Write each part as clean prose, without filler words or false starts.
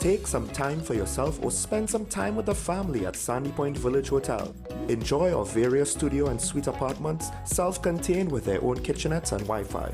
Take some time for yourself or spend some time with the family at Sandy Point Village Hotel. Enjoy our various studio and suite apartments, self-contained with their own kitchenettes and Wi-Fi.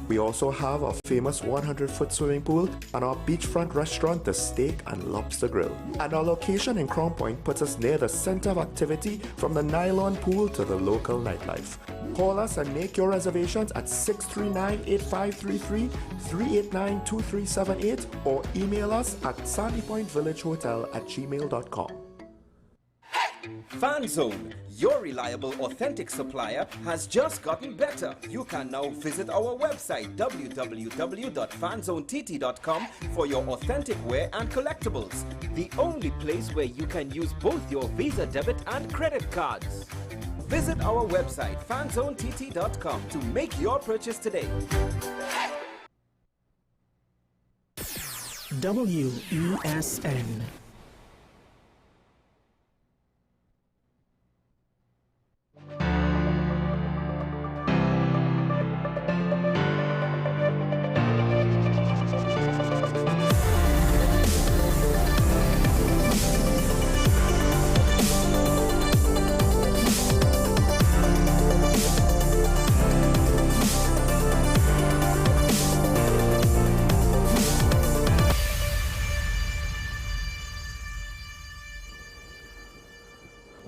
We also have our famous 100-foot swimming pool and our beachfront restaurant, the Steak and Lobster Grill. And our location in Crown Point puts us near the center of activity from the nylon pool to the local nightlife. Call us and make your reservations at 639-8533, 389-2378 or email us at sandypointvillagehotel@gmail.com. FanZone, your reliable, authentic supplier, has just gotten better. You can now visit our website www.fanzonett.com for your authentic wear and collectibles. The only place where you can use both your Visa debit and credit cards. Visit our website fanzonett.com to make your purchase today. WESN.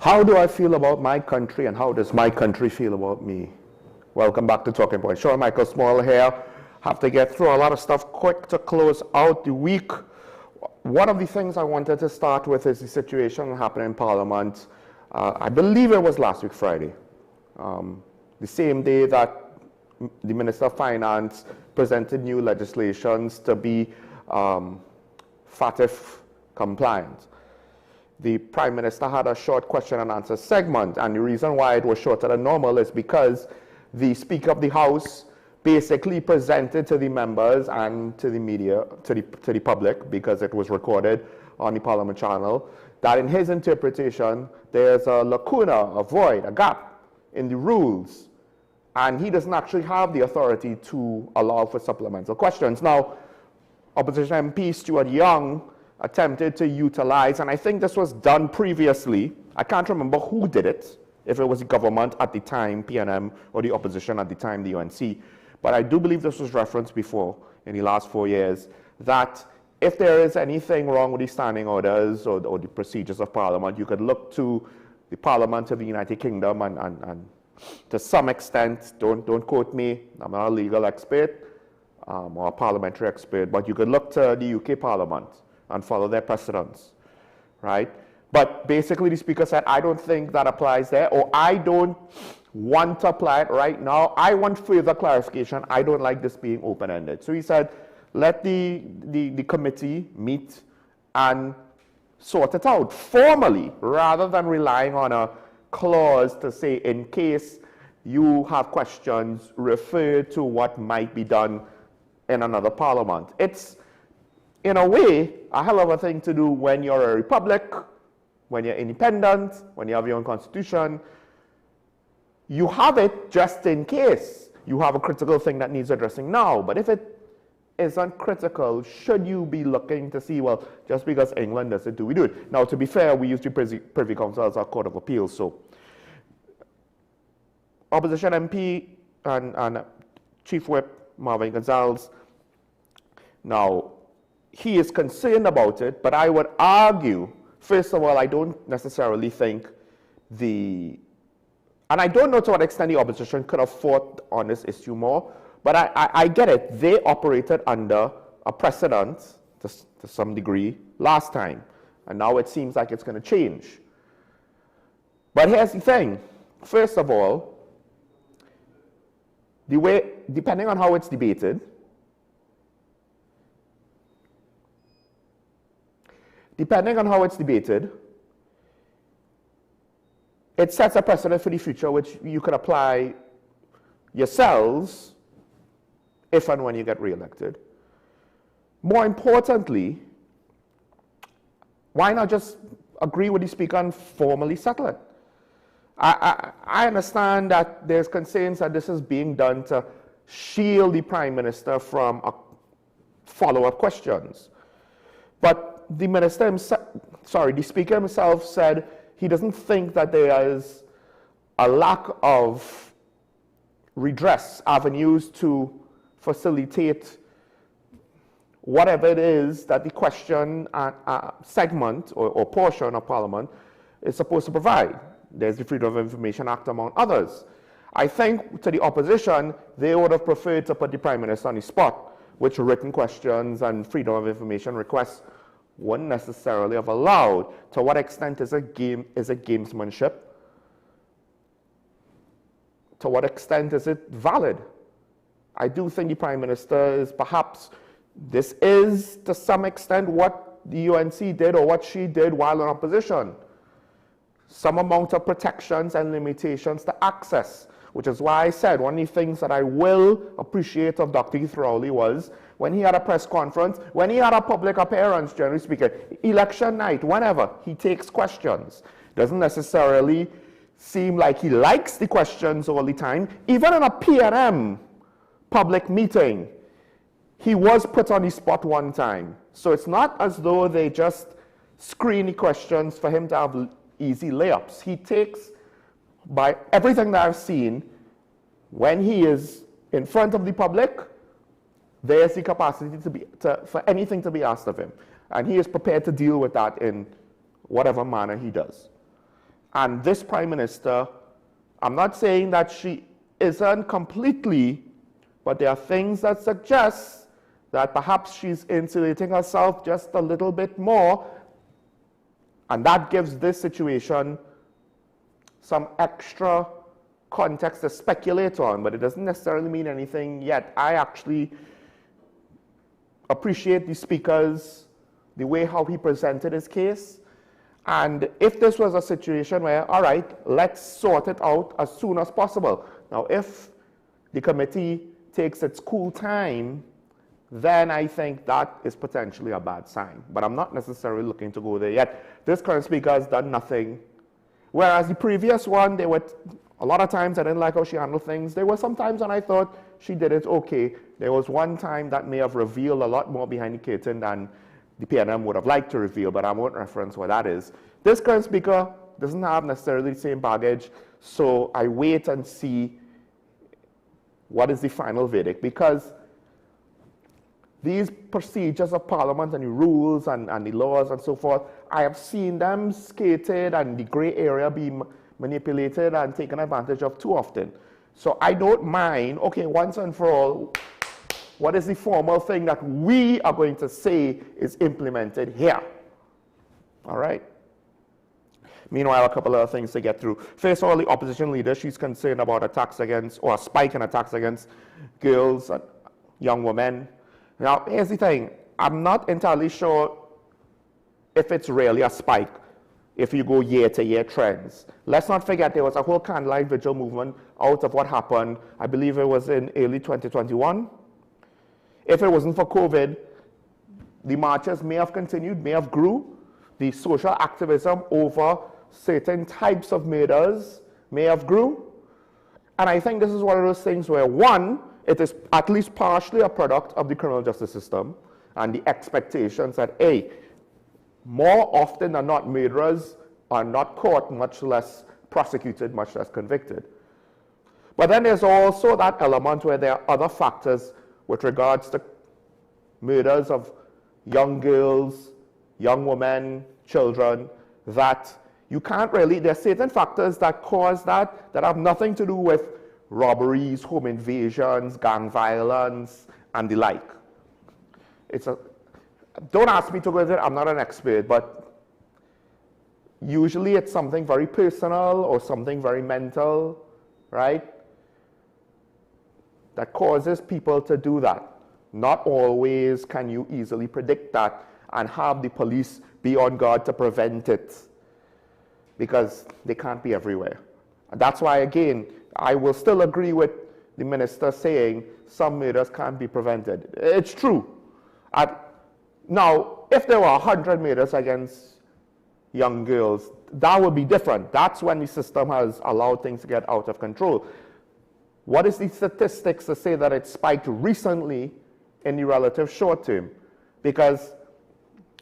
How do I feel about my country and how does my country feel about me? Welcome back to Talking Point. Sean Michael Small here. Have to get through a lot of stuff quick to close out the week. One of the things I wanted to start with is the situation happening in Parliament. I believe it was last week Friday. The same day that the Minister of Finance presented new legislations to be FATF compliant. The Prime Minister had a short question and answer segment, and the reason why it was shorter than normal is because the Speaker of the House basically presented to the members and to the media, to the public, because it was recorded on the Parliament channel, that in his interpretation, there's a lacuna, a void, a gap in the rules, and he doesn't actually have the authority to allow for supplemental questions. Now, Opposition MP Stuart Young attempted to utilize, and I think this was done previously. I can't remember who did it, if it was the government at the time, PNM, or the opposition at the time, the UNC. But I do believe this was referenced before in the last 4 years, that if there is anything wrong with the standing orders or the procedures of Parliament, you could look to the Parliament of the United Kingdom and to some extent, don't quote me, I'm not a legal expert or a parliamentary expert, but you could look to the UK Parliament and follow their precedents, right? But basically the Speaker said, I don't think that applies there, or I don't want to apply it right now. I want further clarification. I don't like this being open-ended. So he said, let the committee meet and sort it out formally, rather than relying on a clause to say, in case you have questions, refer to what might be done in another parliament. It's, in a way, a hell of a thing to do when you're a republic, when you're independent, when you have your own constitution. You have it just in case you have a critical thing that needs addressing now. But if it isn't critical, should you be looking to see, well, just because England does it, do we do it? Now, to be fair, we use the Privy Council as our Court of Appeals. So, Opposition MP and Chief Whip Marvin Gonzalez, now, he is concerned about it, but I would argue, first of all, I don't necessarily think and I don't know to what extent the opposition could have fought on this issue more, but I get it. They operated under a precedent to some degree last time, and now it seems like it's going to change. But here's the thing. First of all, depending on how it's debated, it sets a precedent for the future which you could apply yourselves if and when you get re-elected. More importantly, why not just agree with the Speaker and formally settle it? I understand that there's concerns that this is being done to shield the Prime Minister from follow-up questions. But the minister himself, the speaker himself said he doesn't think that there is a lack of redress avenues to facilitate whatever it is that the question segment or portion of Parliament is supposed to provide. There's the Freedom of Information Act, among others. I think to the opposition, they would have preferred to put the Prime Minister on the spot, which written questions and Freedom of Information requests wouldn't necessarily have allowed. To what extent is it gamesmanship? To what extent is it valid? I do think the Prime Minister is perhaps, this is to some extent what the UNC did or what she did while in opposition. Some amount of protections and limitations to access, which is why I said one of the things that I will appreciate of Dr. Heath Rowley was when he had a press conference, when he had a public appearance, generally speaking, election night, whenever, he takes questions. Doesn't necessarily seem like he likes the questions all the time. Even in a PNM public meeting, he was put on the spot one time. So it's not as though they just screen the questions for him to have easy layups. He takes, by everything that I've seen, when he is in front of the public, there's the capacity for anything to be asked of him. And he is prepared to deal with that in whatever manner he does. And this Prime Minister, I'm not saying that she isn't completely, but there are things that suggest that perhaps she's insulating herself just a little bit more, and that gives this situation some extra context to speculate on, but it doesn't necessarily mean anything yet. I actually appreciate the speaker's, the way how he presented his case. And if this was a situation where, all right, let's sort it out as soon as possible. Now, if the committee takes its cool time, then I think that is potentially a bad sign. But I'm not necessarily looking to go there yet. This current speaker has done nothing. Whereas the previous one, they were, a lot of times I didn't like how she handled things. There were some times when I thought she did it okay. There was one time that may have revealed a lot more behind the curtain than the PNM would have liked to reveal, but I won't reference what that is. This current speaker doesn't have necessarily the same baggage, so I wait and see what is the final verdict, because these procedures of Parliament and the rules and the laws and so forth, I have seen them skated and the grey area be manipulated and taken advantage of too often. So I don't mind, okay, once and for all, what is the formal thing that we are going to say is implemented here? All right. Meanwhile, a couple of things to get through. First of all, the opposition leader, she's concerned about attacks against, or a spike in attacks against girls and young women. Now, here's the thing. I'm not entirely sure if it's really a spike if you go year-to-year trends. Let's not forget there was a whole candlelight vigil movement out of what happened, I believe it was in early 2021. If it wasn't for COVID, the marches may have continued, may have grew. The social activism over certain types of murders may have grew. And I think this is one of those things where, one, it is at least partially a product of the criminal justice system and the expectations that, A, more often than not, murderers are not caught, much less prosecuted, much less convicted. But then there's also that element where there are other factors with regards to murders of young girls, young women, children, that you can't really, there are certain factors that cause that have nothing to do with robberies, home invasions, gang violence, and the like. Don't ask me to go into it, I'm not an expert, but usually it's something very personal or something very mental, right? That causes people to do that. Not always can you easily predict that and have the police be on guard to prevent it, because they can't be everywhere. And that's why, again, I will still agree with the minister saying some murders can't be prevented. It's true. Now, if there were 100 murders against young girls, that would be different. That's when the system has allowed things to get out of control. What is the statistics to say that it spiked recently in the relative short term? Because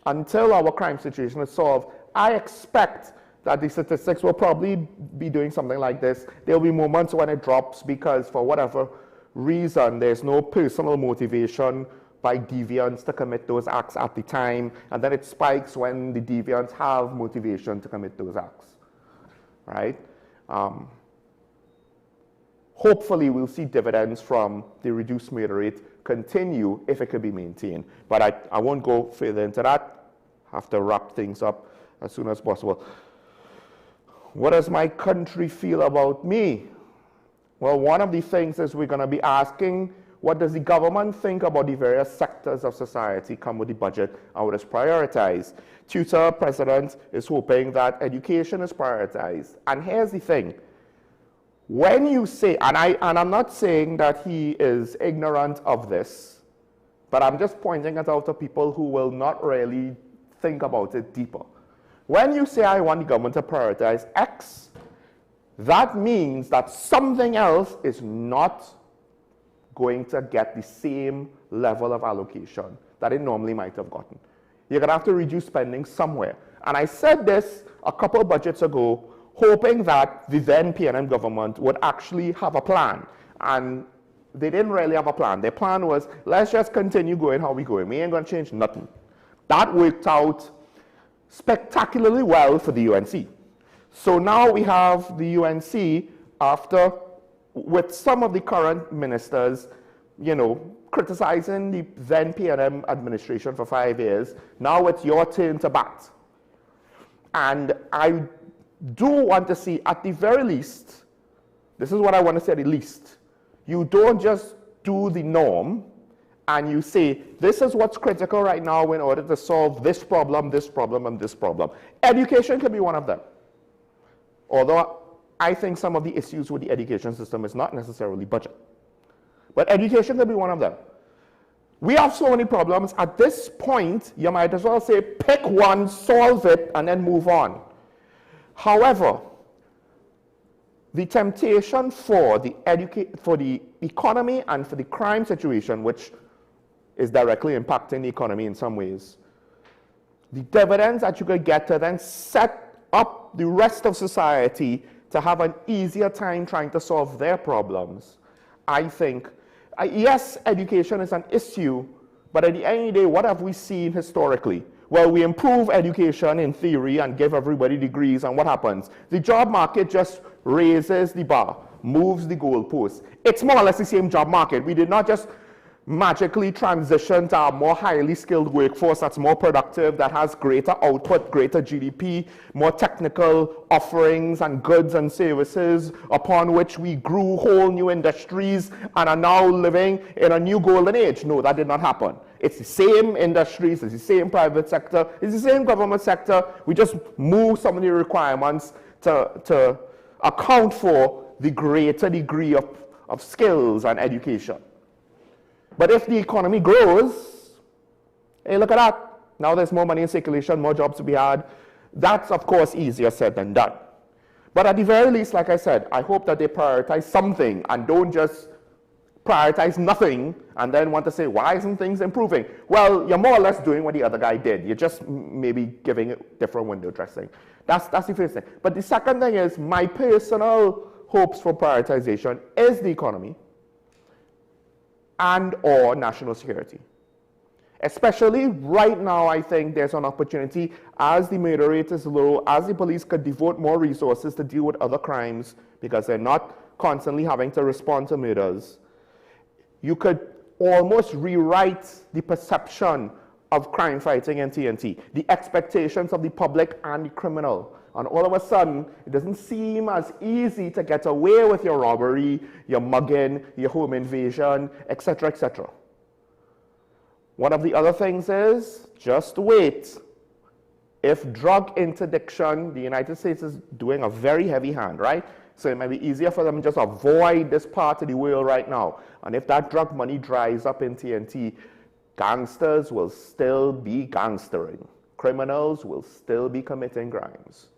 until our crime situation is solved, I expect that the statistics will probably be doing something like this. There will be moments when it drops because for whatever reason, there's no personal motivation by deviants to commit those acts at the time, and then it spikes when the deviants have motivation to commit those acts, right? Hopefully, we'll see dividends from the reduced murder rate continue if it could be maintained. But I won't go further into that. Have to wrap things up as soon as possible. What does my country feel about me? Well, one of the things is we're going to be asking, what does the government think about the various sectors of society come with the budget and what is prioritized? Tutor President is hoping that education is prioritized. And here's the thing. When you say, and I'm not saying that he is ignorant of this, but I'm just pointing it out to people who will not really think about it deeper. When you say, I want the government to prioritize X, that means that something else is not going to get the same level of allocation that it normally might have gotten. You're going to have to reduce spending somewhere. And I said this a couple of budgets ago, hoping that the then PNM government would actually have a plan. And they didn't really have a plan. Their plan was, let's just continue going how we're going. We ain't going to change nothing. That worked out spectacularly well for the UNC. So now we have the UNC after, with some of the current ministers, you know, criticizing the then PNM administration for 5 years. Now it's your turn to bat. And I do want to see, at the very least, this is what I want to say at the least, you don't just do the norm and you say, this is what's critical right now in order to solve this problem, and this problem. Education can be one of them. Although I think some of the issues with the education system is not necessarily budget. But education can be one of them. We have so many problems. At this point, you might as well say, pick one, solve it, and then move on. However, the temptation for the economy and for the crime situation, which is directly impacting the economy in some ways, the dividends that you could get to then set up the rest of society to have an easier time trying to solve their problems, I think, yes, education is an issue, but at the end of the day, what have we seen historically? Well, we improve education in theory and give everybody degrees, and what happens? The job market just raises the bar, moves the goalpost. It's more or less the same job market. We did not just magically transition to a more highly skilled workforce that's more productive, that has greater output, greater GDP, more technical offerings and goods and services upon which we grew whole new industries and are now living in a new golden age. No, that did not happen. It's the same industries, it's the same private sector, it's the same government sector. We just move some of the requirements to account for the greater degree of skills and education. But if the economy grows, hey, look at that. Now there's more money in circulation, more jobs to be had. That's, of course, easier said than done. But at the very least, like I said, I hope that they prioritize something and don't just prioritize nothing and then want to say, why isn't things improving? Well, you're more or less doing what the other guy did. You're just maybe giving it different window dressing. That's the first thing. But the second thing is, my personal hopes for prioritization is the economy and or national security. Especially right now, I think there's an opportunity, as the murder rate is low, as the police could devote more resources to deal with other crimes because they're not constantly having to respond to murders. You could almost rewrite the perception of crime fighting in TNT, the expectations of the public and the criminal. And all of a sudden, it doesn't seem as easy to get away with your robbery, your mugging, your home invasion, etc., etc. One of the other things is, just wait. If drug interdiction, the United States is doing a very heavy hand, right? So it might be easier for them to just avoid this part of the world right now. And if that drug money dries up in TNT, gangsters will still be gangstering. Criminals will still be committing crimes.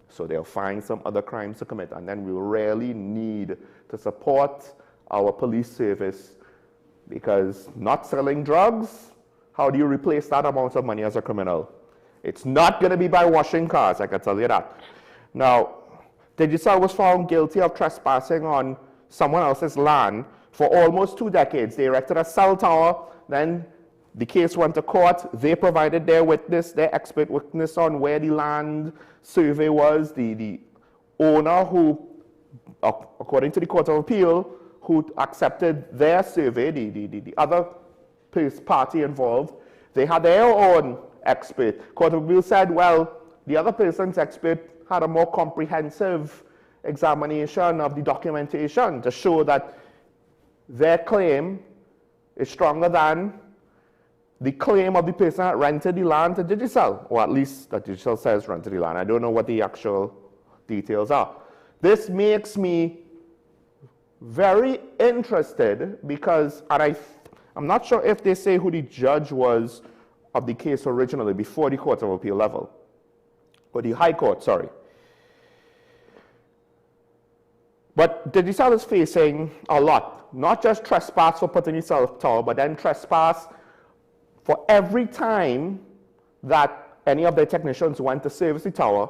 So they'll find some other crimes to commit, and then we will really need to support our police service, because not selling drugs How do you replace that amount of money as a criminal? It's not going to be by washing cars, I can tell you that. Now, Digicel was found guilty of trespassing on someone else's land for almost 2 decades. They erected a cell tower, then the case went to court. They provided their witness, their expert witness on where the land survey was. The owner who, according to the Court of Appeal, who accepted their survey, the other party involved, they had their own expert. Court of Appeal said, well, the other person's expert had a more comprehensive examination of the documentation to show that their claim is stronger than the claim of the person that rented the land to Digicel, or at least that Digicel says rented the land. I don't know what the actual details are. This makes me very interested because, and I'm not sure if they say who the judge was of the case originally before the Court of Appeal level, or the High Court, sorry. But Digicel is facing a lot, not just trespass for putting the cell tower, but then trespass for every time that any of their technicians went to service the tower,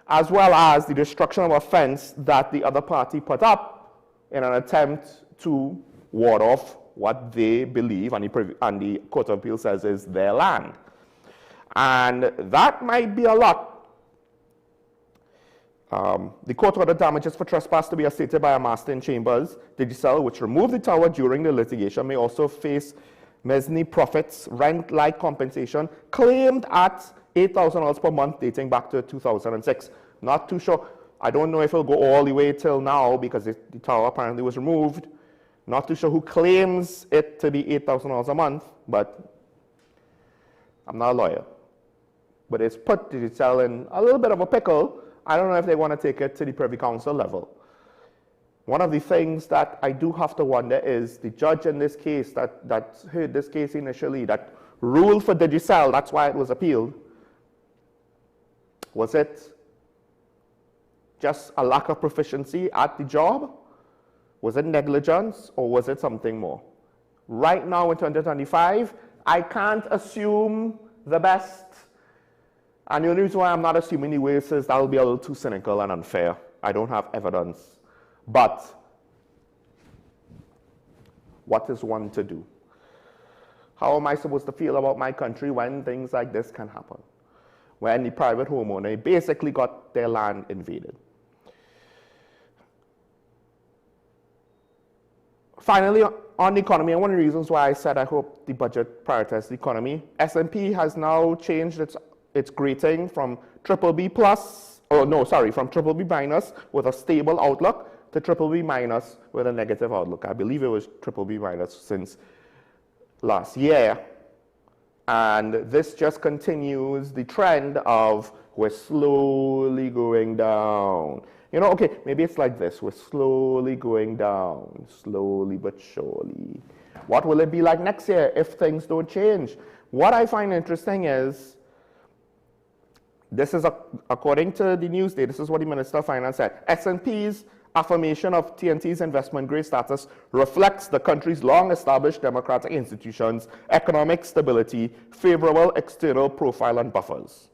as well as the destruction of a fence that the other party put up in an attempt to ward off what they believe, and the Court of Appeal says is their land. And that might be a lot. The court ordered damages for trespass to be asserted by a master in chambers. Digicel, which removed the tower during the litigation, may also face mezzanine profits, rent-like compensation, claimed at $8,000 per month dating back to 2006. Not too sure. I don't know if it'll go all the way till now because the tower apparently was removed. Not too sure who claims it to be $8,000 a month, but I'm not a lawyer. But it's put Digicel in a little bit of a pickle. I don't know if they want to take it to the Privy Council level. One of the things that I do have to wonder is the judge in this case that heard this case initially, that ruled for Digicel, that's why it was appealed. Was it just a lack of proficiency at the job? Was it negligence, or was it something more? Right now in 2025, I can't assume the best. And the only reason why I'm not assuming the worst is that will be a little too cynical and unfair. I don't have evidence. But what is one to do? How am I supposed to feel about my country when things like this can happen? When the private homeowner basically got their land invaded. Finally, on the economy, and one of the reasons why I said I hope the budget prioritizes the economy, S&P has now changed its grading from BBB plus, from BBB minus with a stable outlook to BBB minus with a negative outlook. I believe it was BBB minus since last year. And this just continues the trend of we're slowly going down. You know, okay, maybe it's like this. We're slowly going down, slowly but surely. What will it be like next year if things don't change? What I find interesting is, this is according to the Newsday, this is what the Minister of Finance said. S&P's affirmation of TNT's investment grade status reflects the country's long-established democratic institutions, economic stability, favorable external profile, and buffers.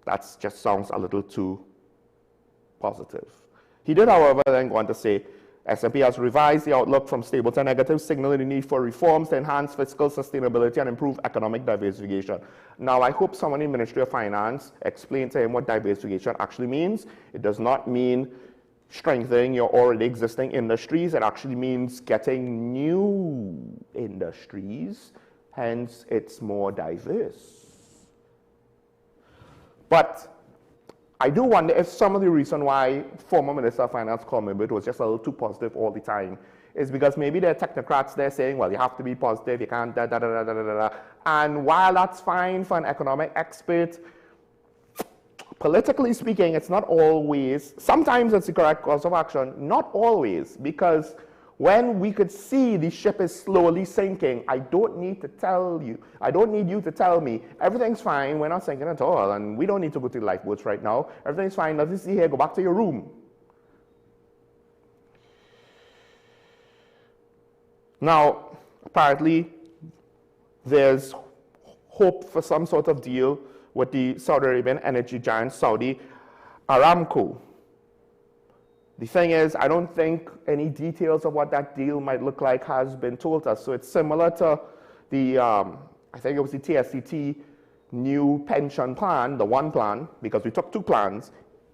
That just sounds a little too positive. He did, however, then go on to say, S&P has revised the outlook from stable to negative, signaling the need for reforms to enhance fiscal sustainability and improve economic diversification. Now, I hope someone in the Ministry of Finance explained to him what diversification actually means. It does not mean strengthening your already existing industries. It actually means getting new industries, hence it's more diverse. But I do wonder if some of the reason why former Minister of Finance Cormibit was just a little too positive all the time is because maybe there are technocrats there saying, well, you have to be positive, you can't da-da-da-da-da-da. And while that's fine for an economic expert, politically speaking, it's not always, sometimes it's the correct course of action, not always, because when we could see the ship is slowly sinking, I don't need you to tell me, everything's fine, we're not sinking at all, and we don't need to go to the lifeboats right now. Everything's fine, nothing to see here, go back to your room. Now, apparently there's hope for some sort of deal with the Saudi Arabian energy giant Saudi Aramco. The thing is, I don't think any details of what that deal might look like has been told us. So it's similar to the, I think it was the TSCT new pension plan, the one plan, because we took two plans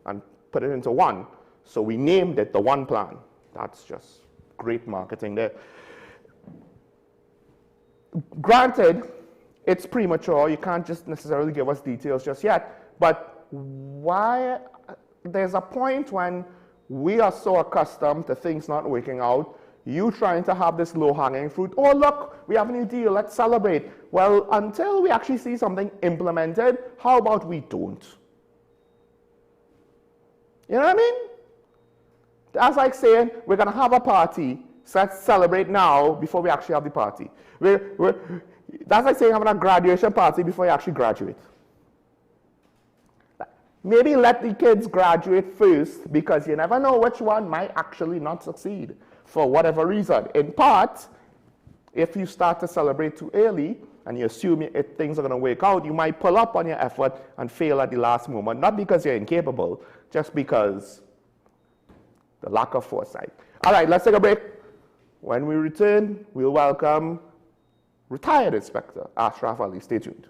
and put it into one. So we named it the one plan. That's just great marketing there. Granted, it's premature. You can't just necessarily give us details just yet. But why? There's a point when we are so accustomed to things not working out, you trying to have this low-hanging fruit. Oh, look, we have a new deal. Let's celebrate. Well, until we actually see something implemented, how about we don't? You know what I mean? That's like saying we're going to have a party, so let's celebrate now before we actually have the party. That's like saying having a graduation party before you actually graduate. Maybe let the kids graduate first, because you never know which one might actually not succeed for whatever reason. In part, if you start to celebrate too early and you assume things are going to work out, you might pull up on your effort and fail at the last moment, not because you're incapable, just because the lack of foresight. All right, let's take a break. When we return, we'll welcome retired Inspector Ashraf Ali. Stay tuned.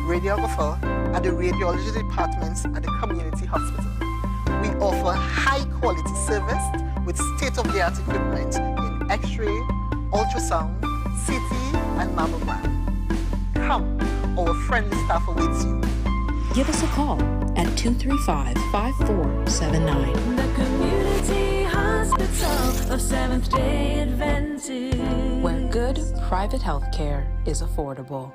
Radiographer at the radiology departments at the community hospital. We offer high-quality service with state-of-the-art equipment in X-ray, ultrasound, CT, and mammogram. Come, our friendly staff awaits you. Give us a call at 235-5479. The Community Hospital of Seventh-day Adventist, where good private health care is affordable.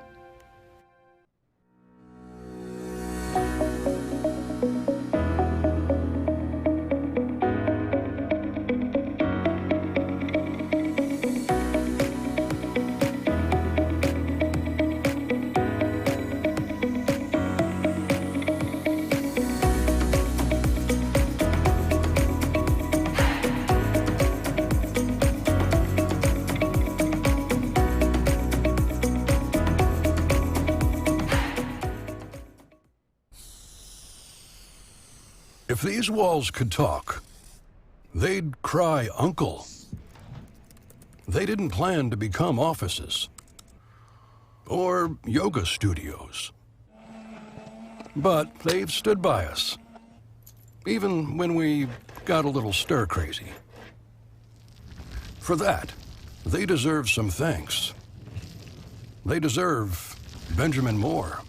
If these walls could talk, they'd cry uncle. They didn't plan to become offices or yoga studios, but they've stood by us, even when we got a little stir-crazy. For that, they deserve some thanks. They deserve Benjamin Moore.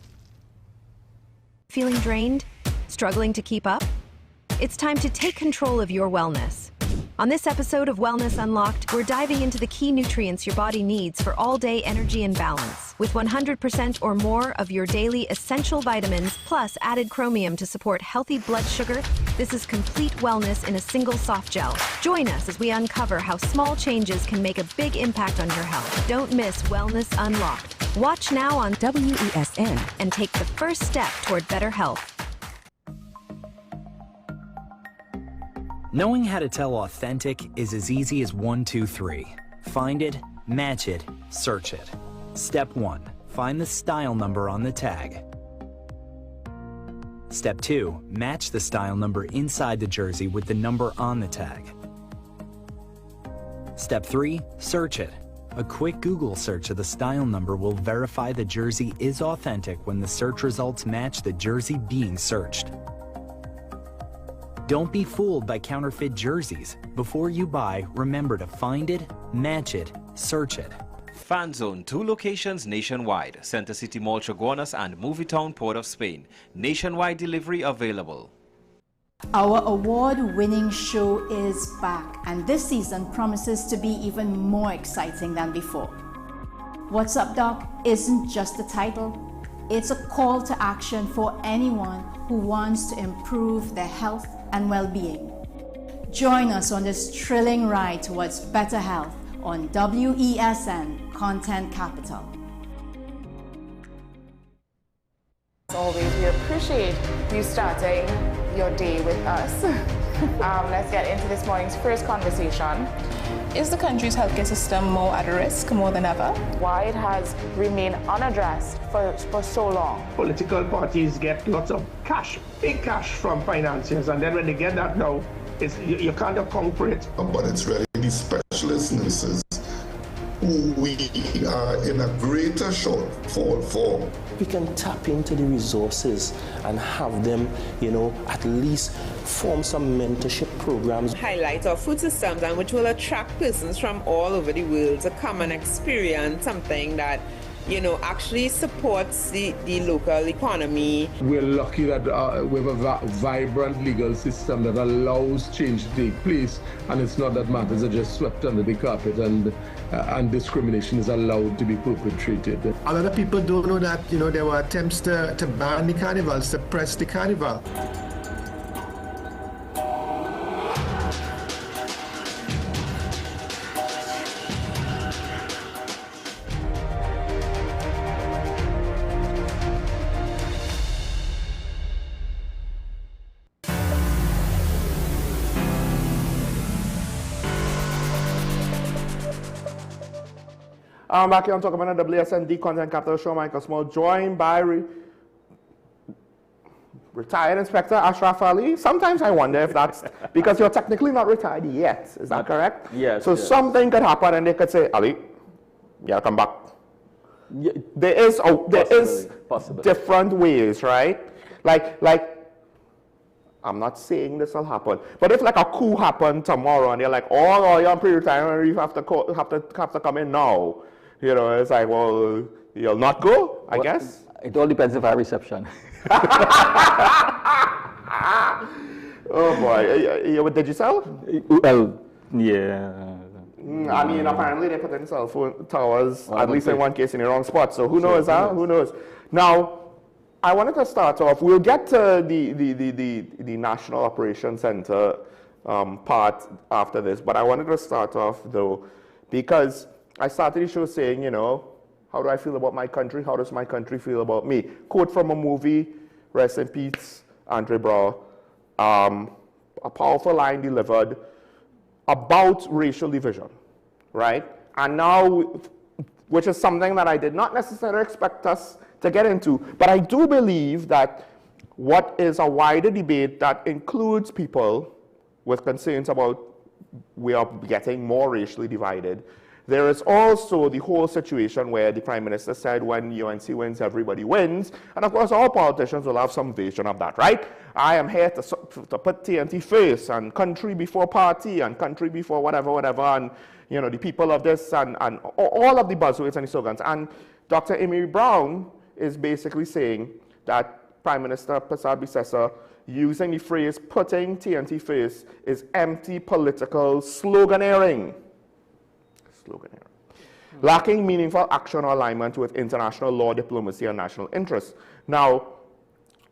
Feeling drained? Struggling to keep up? It's time to take control of your wellness. On this episode of Wellness Unlocked, we're diving into the key nutrients your body needs for all-day energy and balance, with 100% or more of your daily essential vitamins, plus added chromium to support healthy blood sugar. This is complete wellness in a single soft gel. Join us as we uncover how small changes can make a big impact on your health. Don't miss Wellness Unlocked. Watch now on WESN and take the first step toward better health. Knowing how to tell authentic is as easy as 1, 2, 3. Find it, match it, search it. Step 1. Find the style number on the tag. Step 2. Match the style number inside the jersey with the number on the tag. Step 3. Search it. A quick Google search of the style number will verify the jersey is authentic when the search results match the jersey being searched. Don't be fooled by counterfeit jerseys. Before you buy, remember to find it, match it, search it. Fan Zone, 2 locations nationwide. Center City Mall, Chaguanas and Movietown, Port of Spain. Nationwide delivery available. Our award-winning show is back, and this season promises to be even more exciting than before. What's Up, Doc isn't just a title. It's a call to action for anyone who wants to improve their health and well-being. Join us on this thrilling ride towards better health on WESN Content Capital. As always, we appreciate you starting your day with us. Let's get into this morning's first conversation. Is the country's healthcare system more at risk more than ever? Why it has remained unaddressed for so long. Political parties get lots of cash, big cash from financiers, and then when they get that now, you can't account for it. But it's really the specialist nurses who we are in a greater shortfall for. We can tap into the resources and have them, at least form some mentorship programs. Highlight our food systems, and which will attract persons from all over the world to come and experience something that actually supports the local economy. We're lucky that we have a vibrant legal system that allows change to take place, and it's not that matters are just swept under the carpet and discrimination is allowed to be perpetrated. A lot of people don't know that there were attempts to ban the carnival, suppress the carnival. I'm back here on talking about the WSND Content Capital Show. Michael Small, joined by retired Inspector Ashraf Ali. Sometimes I wonder if that's because you're technically not retired yet. Is that correct? Yes. So something could happen and they could say, Ali, you gotta come back. Yeah, there is different ways, right? Like I'm not saying this will happen, but if like a coup happened tomorrow and they're like, oh, you're on pre-retirement, you have to come in now. It's like, well, you'll not go, I guess. It all depends if I have reception. Oh boy, you with Digicel? Well, yeah. I mean, apparently they put in cell phone towers, at least in one case, in the wrong spot. So who knows, huh? Who knows? Now, I wanted to start off, we'll get to the National Operations Center part after this, but I wanted to start off, though, because I started the show saying, how do I feel about my country? How does my country feel about me? Quote from a movie, rest in peace, Andre Braugh, a powerful line delivered about racial division, right? And now, which is something that I did not necessarily expect us to get into, but I do believe that what is a wider debate that includes people with concerns about we are getting more racially divided. There is also the whole situation where the Prime Minister said when UNC wins, everybody wins. And of course, all politicians will have some version of that, right? I am here to put TNT first, and country before party, and country before whatever, and the people of this, and all of the buzzwords and the slogans. And Dr. Amy Brown is basically saying that Prime Minister Prasad Bisesa using the phrase putting TNT first is empty political sloganeering. Lacking meaningful action or alignment with international law, diplomacy, and national interests. Now,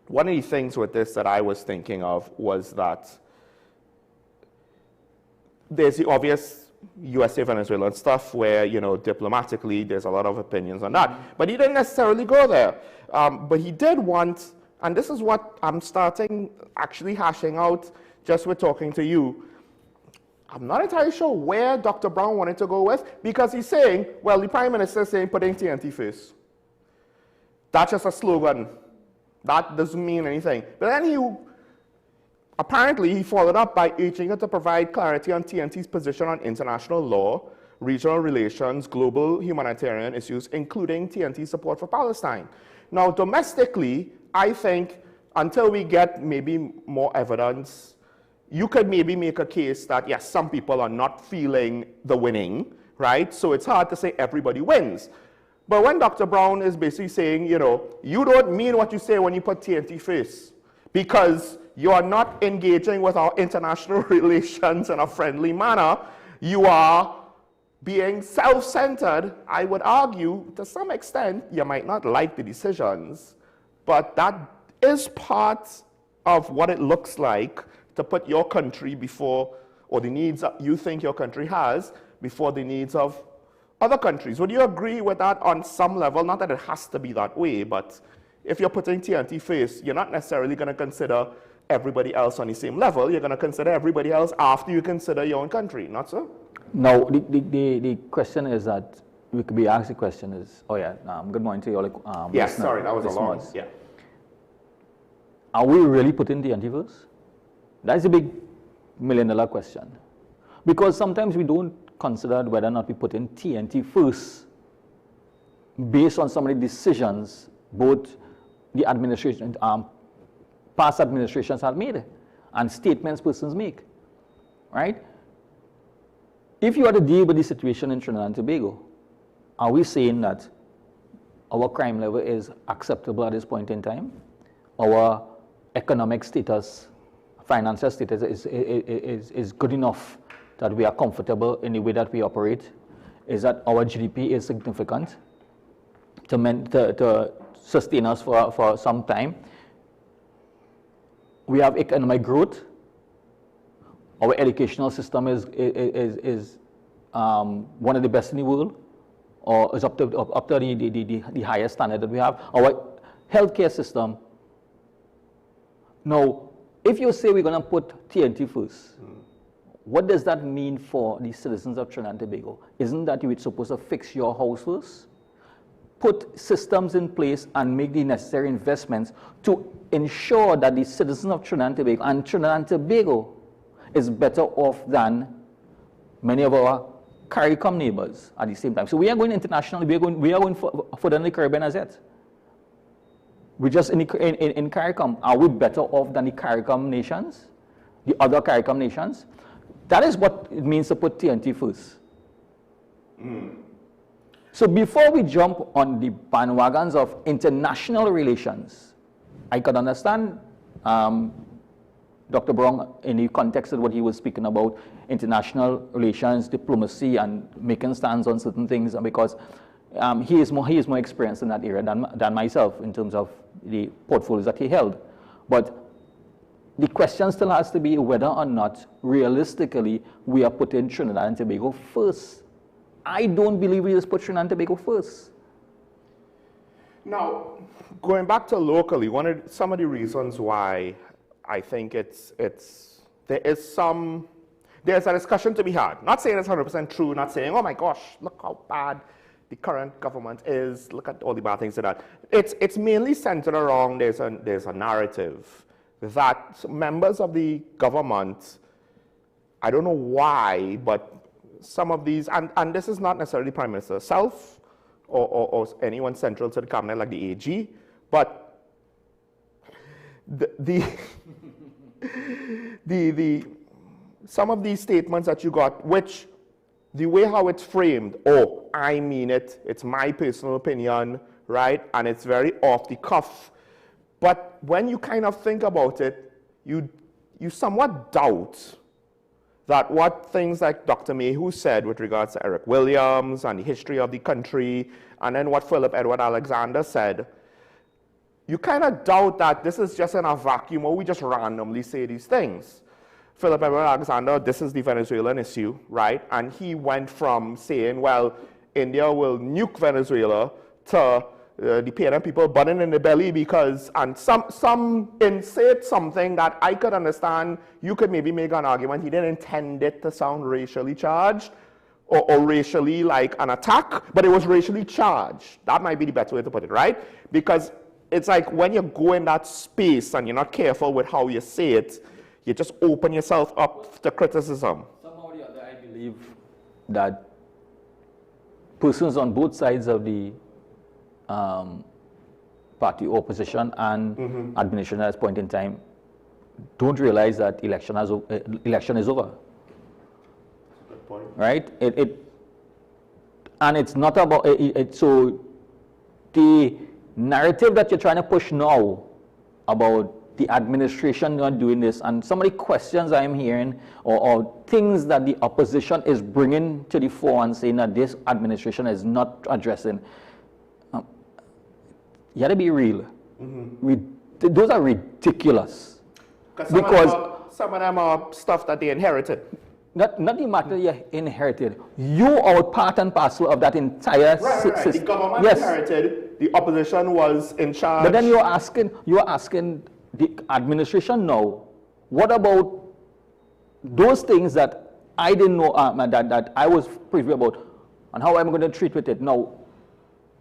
one of the things with this that I was thinking of was that there's the obvious USA-Venezuela stuff where, diplomatically, there's a lot of opinions on that. But he didn't necessarily go there. But he did want, and this is what I'm starting actually hashing out just with talking to you, I'm not entirely sure where Dr. Brown wanted to go with, because he's saying, well, the Prime Minister is saying putting TNT first. That's just a slogan. That doesn't mean anything. But then apparently he followed up by urging her to provide clarity on TNT's position on international law, regional relations, global humanitarian issues, including TNT's support for Palestine. Now, domestically, I think until we get maybe more evidence, you could maybe make a case that, yes, some people are not feeling the winning, right? So it's hard to say everybody wins. But when Dr. Brown is basically saying, you don't mean what you say when you put TNT first, because you are not engaging with our international relations in a friendly manner, you are being self-centered. I would argue, to some extent, you might not like the decisions, but that is part of what it looks like to put your country before, or the needs that you think your country has, before the needs of other countries. Would you agree with that on some level? Not that it has to be that way, but if you're putting TNT first, you're not necessarily going to consider everybody else on the same level. You're going to consider everybody else after you consider your own country, not so? No, the question is that we could be asked the question is, good morning to you all. Yes, sorry, that was a long, yeah. Are we really putting TNT first? That's a big million-dollar question. Because sometimes we don't consider whether or not we put in TNT first based on some of the decisions both the administration, past administrations have made and statements persons make, right? If you are to deal with the situation in Trinidad and Tobago, are we saying that our crime level is acceptable at this point in time? Our economic status, financial status is good enough that we are comfortable in the way that we operate? Is that our GDP is significant to sustain us for some time? We have economic growth. Our educational system is one of the best in the world, or is up to the highest standard that we have. Our healthcare system. Now, if you say we're going to put TNT first, what does that mean for the citizens of Trinidad and Tobago? Isn't that you're supposed to fix your house first? Put systems in place and make the necessary investments to ensure that the citizens of Trinidad and Tobago is better off than many of our CARICOM neighbors at the same time. So we are going internationally, we are going further than the Caribbean as yet. We're just in CARICOM. Are we better off than the CARICOM nations, the other CARICOM nations? That is what it means to put TNT first. So before we jump on the bandwagons of international relations, I could understand Dr. Brown in the context of what he was speaking about, international relations, diplomacy, and making stands on certain things, because he is more experienced in that area than myself in terms of the portfolios that he held. But the question still has to be whether or not realistically we are putting Trinidad and Tobago first. I don't believe we just put Trinidad and Tobago first. Now, going back to locally, some of the reasons why I think there's a discussion to be had. Not saying it's 100% true, not saying, oh my gosh, look how bad the current government is, look at all the bad things to that. It's mainly centered around there's a narrative that members of the government, I don't know why, but some of these, and this is not necessarily Prime Minister herself or anyone central to the cabinet like the AG, but some of these statements that you got, which the way how it's framed, oh, I mean it, it's my personal opinion, right? And it's very off the cuff. But when you kind of think about it, you somewhat doubt that what things like Dr. Mayhew said with regards to Eric Williams and the history of the country, and then what Philip Edward Alexander said, you kind of doubt that this is just in a vacuum or we just randomly say these things. Philip Edward Alexander, this is the Venezuelan issue, right? And he went from saying, well, India will nuke Venezuela to the pain and people burning in the belly because, and some insert something that I could understand. You could maybe make an argument he didn't intend it to sound racially charged or racially like an attack, but it was racially charged. That might be the better way to put it, right? Because it's like when you go in that space and you're not careful with how you say it, you just open yourself up to criticism. Somehow or the other, I believe that persons on both sides of the party opposition and administration at this point in time don't realize that election is over. Good point. Right? And it's not about so the narrative that you're trying to push now about the administration not doing this, and some of the questions I'm hearing or things that the opposition is bringing to the fore and saying that this administration is not addressing, you got to be real. Those are ridiculous. Because some of them are stuff that they inherited. Not the matter you inherited. You are part and parcel of that entire system. The government inherited, the opposition was in charge. But then you're asking the administration now, what about those things that I didn't know, that I was privy about, and how I'm going to treat with it? Now,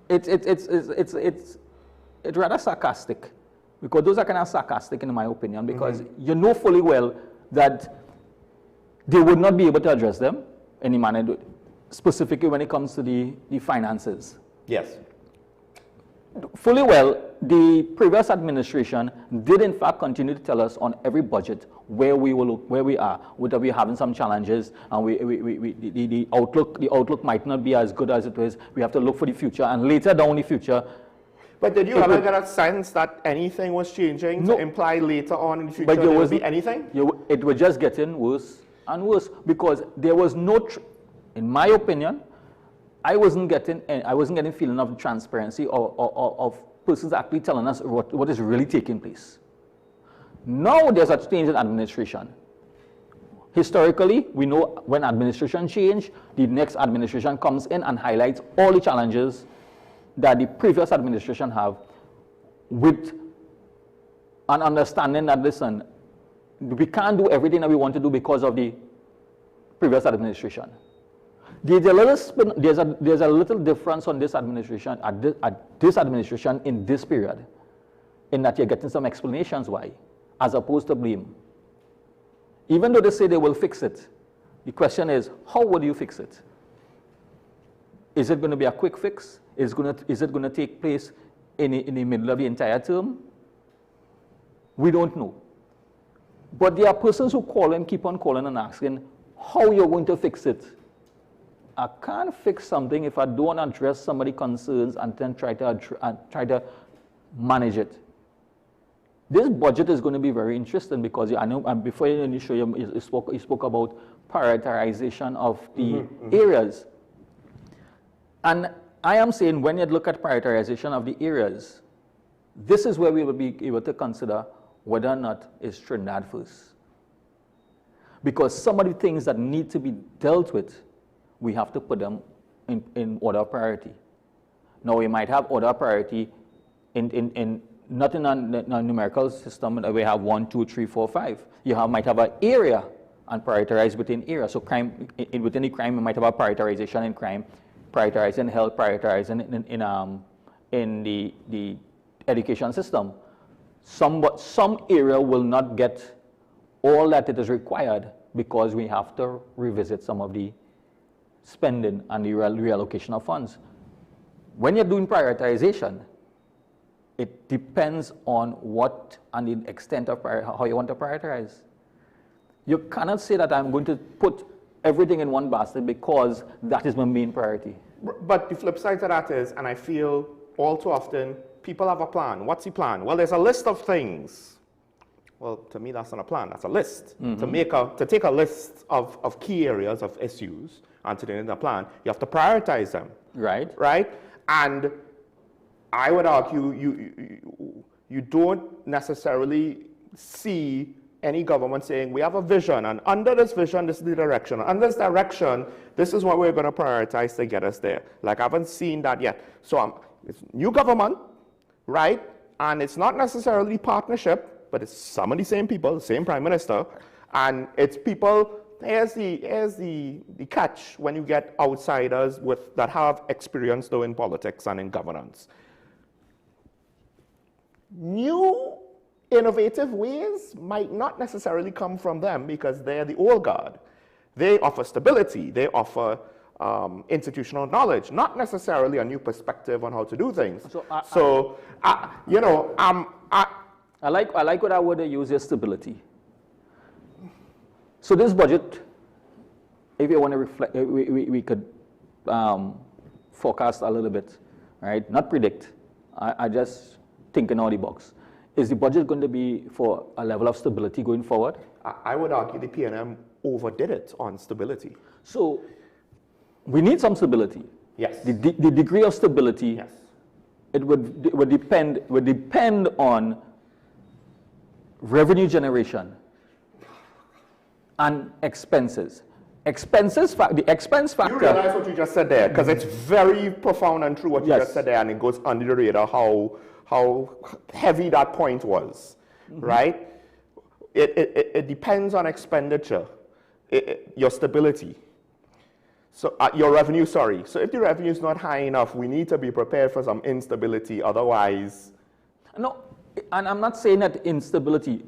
it's rather sarcastic, because those are kind of sarcastic in my opinion, because you know fully well that they would not be able to address them in any manner, specifically when it comes to the finances. Yes. Fully well, the previous administration did in fact continue to tell us on every budget where we are, whether we're having some challenges, and the outlook might not be as good as it was. We have to look for the future, and later down the future. But did you ever get a sense that anything was changing to imply later on in the future there would be anything? It was just getting worse and worse, because there was no, in my opinion, I wasn't getting feeling of transparency or of persons actually telling us what is really taking place. Now there's a change in administration. Historically, we know when administration change, the next administration comes in and highlights all the challenges that the previous administration have, with an understanding that, listen, we can't do everything that we want to do because of the previous administration. There's a little difference on this administration, at this administration in this period, in that you're getting some explanations why, as opposed to blame. Even though they say they will fix it, the question is, how will you fix it? Is it going to be a quick fix? Is it going to take place in the middle of the entire term? We don't know. But there are persons who keep on calling and asking how you're going to fix it. I can't fix something if I don't address somebody's concerns and then try to manage it. This budget is going to be very interesting, because I know before you show you spoke about prioritization of the areas. And I am saying, when you look at prioritization of the areas, this is where we will be able to consider whether or not it's Trinidad first. Because some of the things that need to be dealt with, we have to put them in order of priority. Now, we might have order of priority not in a numerical system that we have 1, 2, 3, 4, 5. You might have an area and prioritize within area. So crime, within the crime, you might have a prioritization in crime, prioritizing health, prioritizing in the education system. Some area will not get all that it is required, because we have to revisit some of the spending and the reallocation of funds. When you're doing prioritization, it depends on what and the extent of how you want to prioritize. You cannot say that I'm going to put everything in one basket because that is my main priority. But the flip side to that is, and I feel all too often, people have a plan. What's the plan? Well, there's a list of things. Well, to me, that's not a plan. That's a list. To take a list of key areas of issues and to then a plan, you have to prioritize them. Right. Right? And I would argue you don't necessarily see any government saying, we have a vision, and under this vision, this is the direction. Under this direction, this is what we're going to prioritize to get us there. Like, I haven't seen that yet. So it's new government, right? And it's not necessarily partnership, but it's some of the same people, the same prime minister, and it's people. Here's the catch when you get outsiders that have experience though in politics and in governance. New innovative ways might not necessarily come from them because they're the old guard. They offer stability, they offer institutional knowledge, not necessarily a new perspective on how to do things. I like what I would use is stability. So this budget, if you want to reflect, we could forecast a little bit, right? Not predict. I just thinking out the box. Is the budget going to be for a level of stability going forward? I would argue the PNM overdid it on stability. So we need some stability. Yes. The degree of stability. Yes. It would depend on revenue generation and expenses. The expense factor. You realize what you just said there, because it's very profound and true what you just said there, and it goes under the radar how heavy that point was, right? It depends on expenditure, your stability. So your revenue, sorry. So if the revenue is not high enough, we need to be prepared for some instability. Otherwise, no. And I'm not saying that instability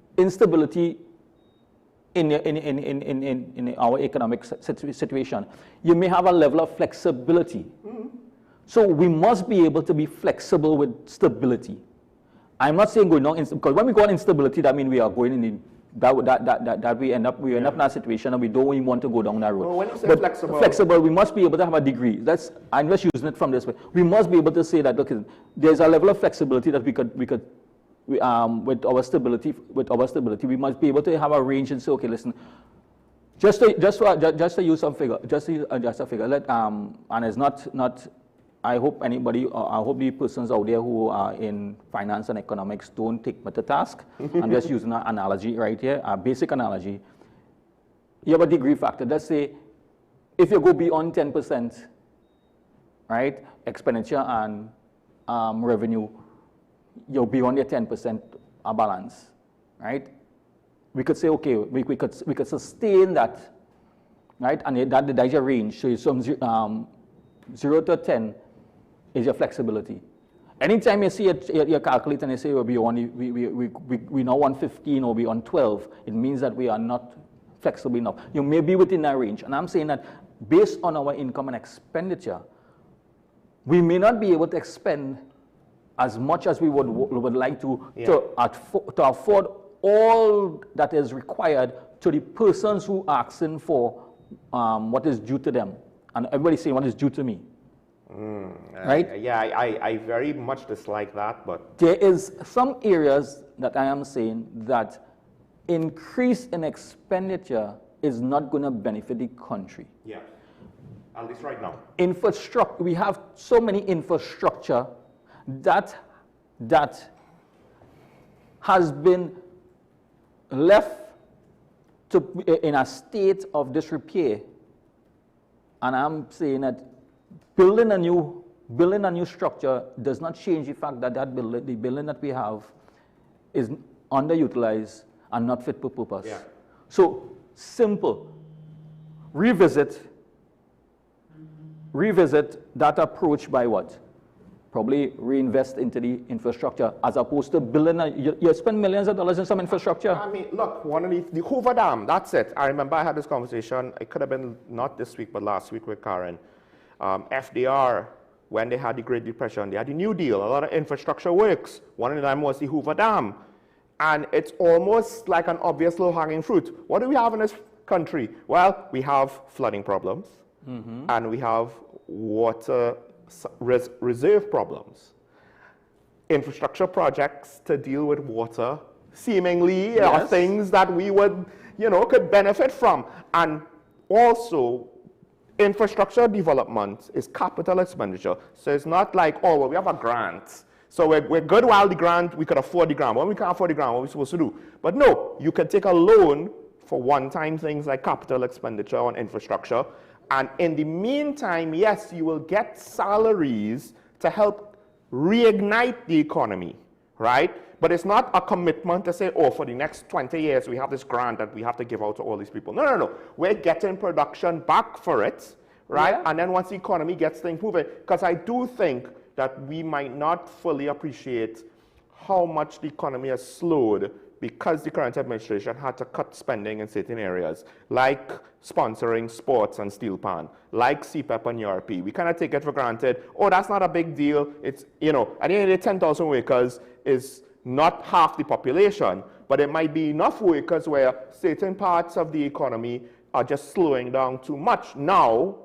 in our economic situation, you may have a level of flexibility. So we must be able to be flexible with stability. I'm not saying going on because when we go on instability, that means we are going in that we end up in a situation and we don't even want to go down that road. Well, when you say but flexible, we must be able to have a degree. I'm just using it from this way. We must be able to say that there's a level of flexibility that we could with our stability, we must be able to have a range and say, okay, listen, just to use some figure, just a figure. And it's not. I hope anybody, I hope the persons out there who are in finance and economics don't take me to task. I'm just using an analogy right here, a basic analogy. You have a degree factor. Let's say if you go beyond 10%, right, expenditure and revenue, you're beyond your 10% balance, right? We could say, okay, we could sustain that, right? And that's your range. So it's from 0 to 10 is your flexibility. Anytime you see your calculator and you say we now want 15 or we on 12, it means that we are not flexible enough. You may be within that range. And I'm saying that based on our income and expenditure, we may not be able to expend as much as we would like to afford all that is required to the persons who are asking for what is due to them. And everybody's saying what is due to me. Right? I very much dislike that, but there is some areas that I am saying that increase in expenditure is not going to benefit the country. Yeah, at least right now. Infrastructure, we have so many infrastructure that has been left in a state of disrepair, and I'm saying that building a new structure does not change the fact that the building that we have is underutilized and not fit for purpose. Yeah. So simple, revisit that approach by what? Probably reinvest into the infrastructure as opposed to building you spend millions of dollars in some infrastructure. I mean, look, one of the Hoover Dam, that's it. I remember I had this conversation, it could have been not this week, but last week with Karen. FDR, when they had the Great Depression, they had the New Deal, a lot of infrastructure works. One of them was the Hoover Dam. And it's almost like an obvious low-hanging fruit. What do we have in this country? Well, we have flooding problems, and we have water reserve problems. Infrastructure projects to deal with water seemingly are things that we would, could benefit from. And also, infrastructure development is capital expenditure. So it's not like, oh, well, we have a grant. So we're good while the grant, we could afford the grant. When we can't afford the grant, what are we supposed to do? But no, you could take a loan for one-time things like capital expenditure on infrastructure. And in the meantime, yes, you will get salaries to help reignite the economy, right? But it's not a commitment to say, oh, for the next 20 years, we have this grant that we have to give out to all these people. No, no, no. We're getting production back for it, right? Yeah. And then once the economy gets things moving, because I do think that we might not fully appreciate how much the economy has slowed because the current administration had to cut spending in certain areas, like sponsoring sports and steel pan, like CPEP and URP. We kind of take it for granted. Oh, that's not a big deal. It's, you know, at the end of the day, 10,000 workers is not half the population, but it might be enough workers where certain parts of the economy are just slowing down too much. Now,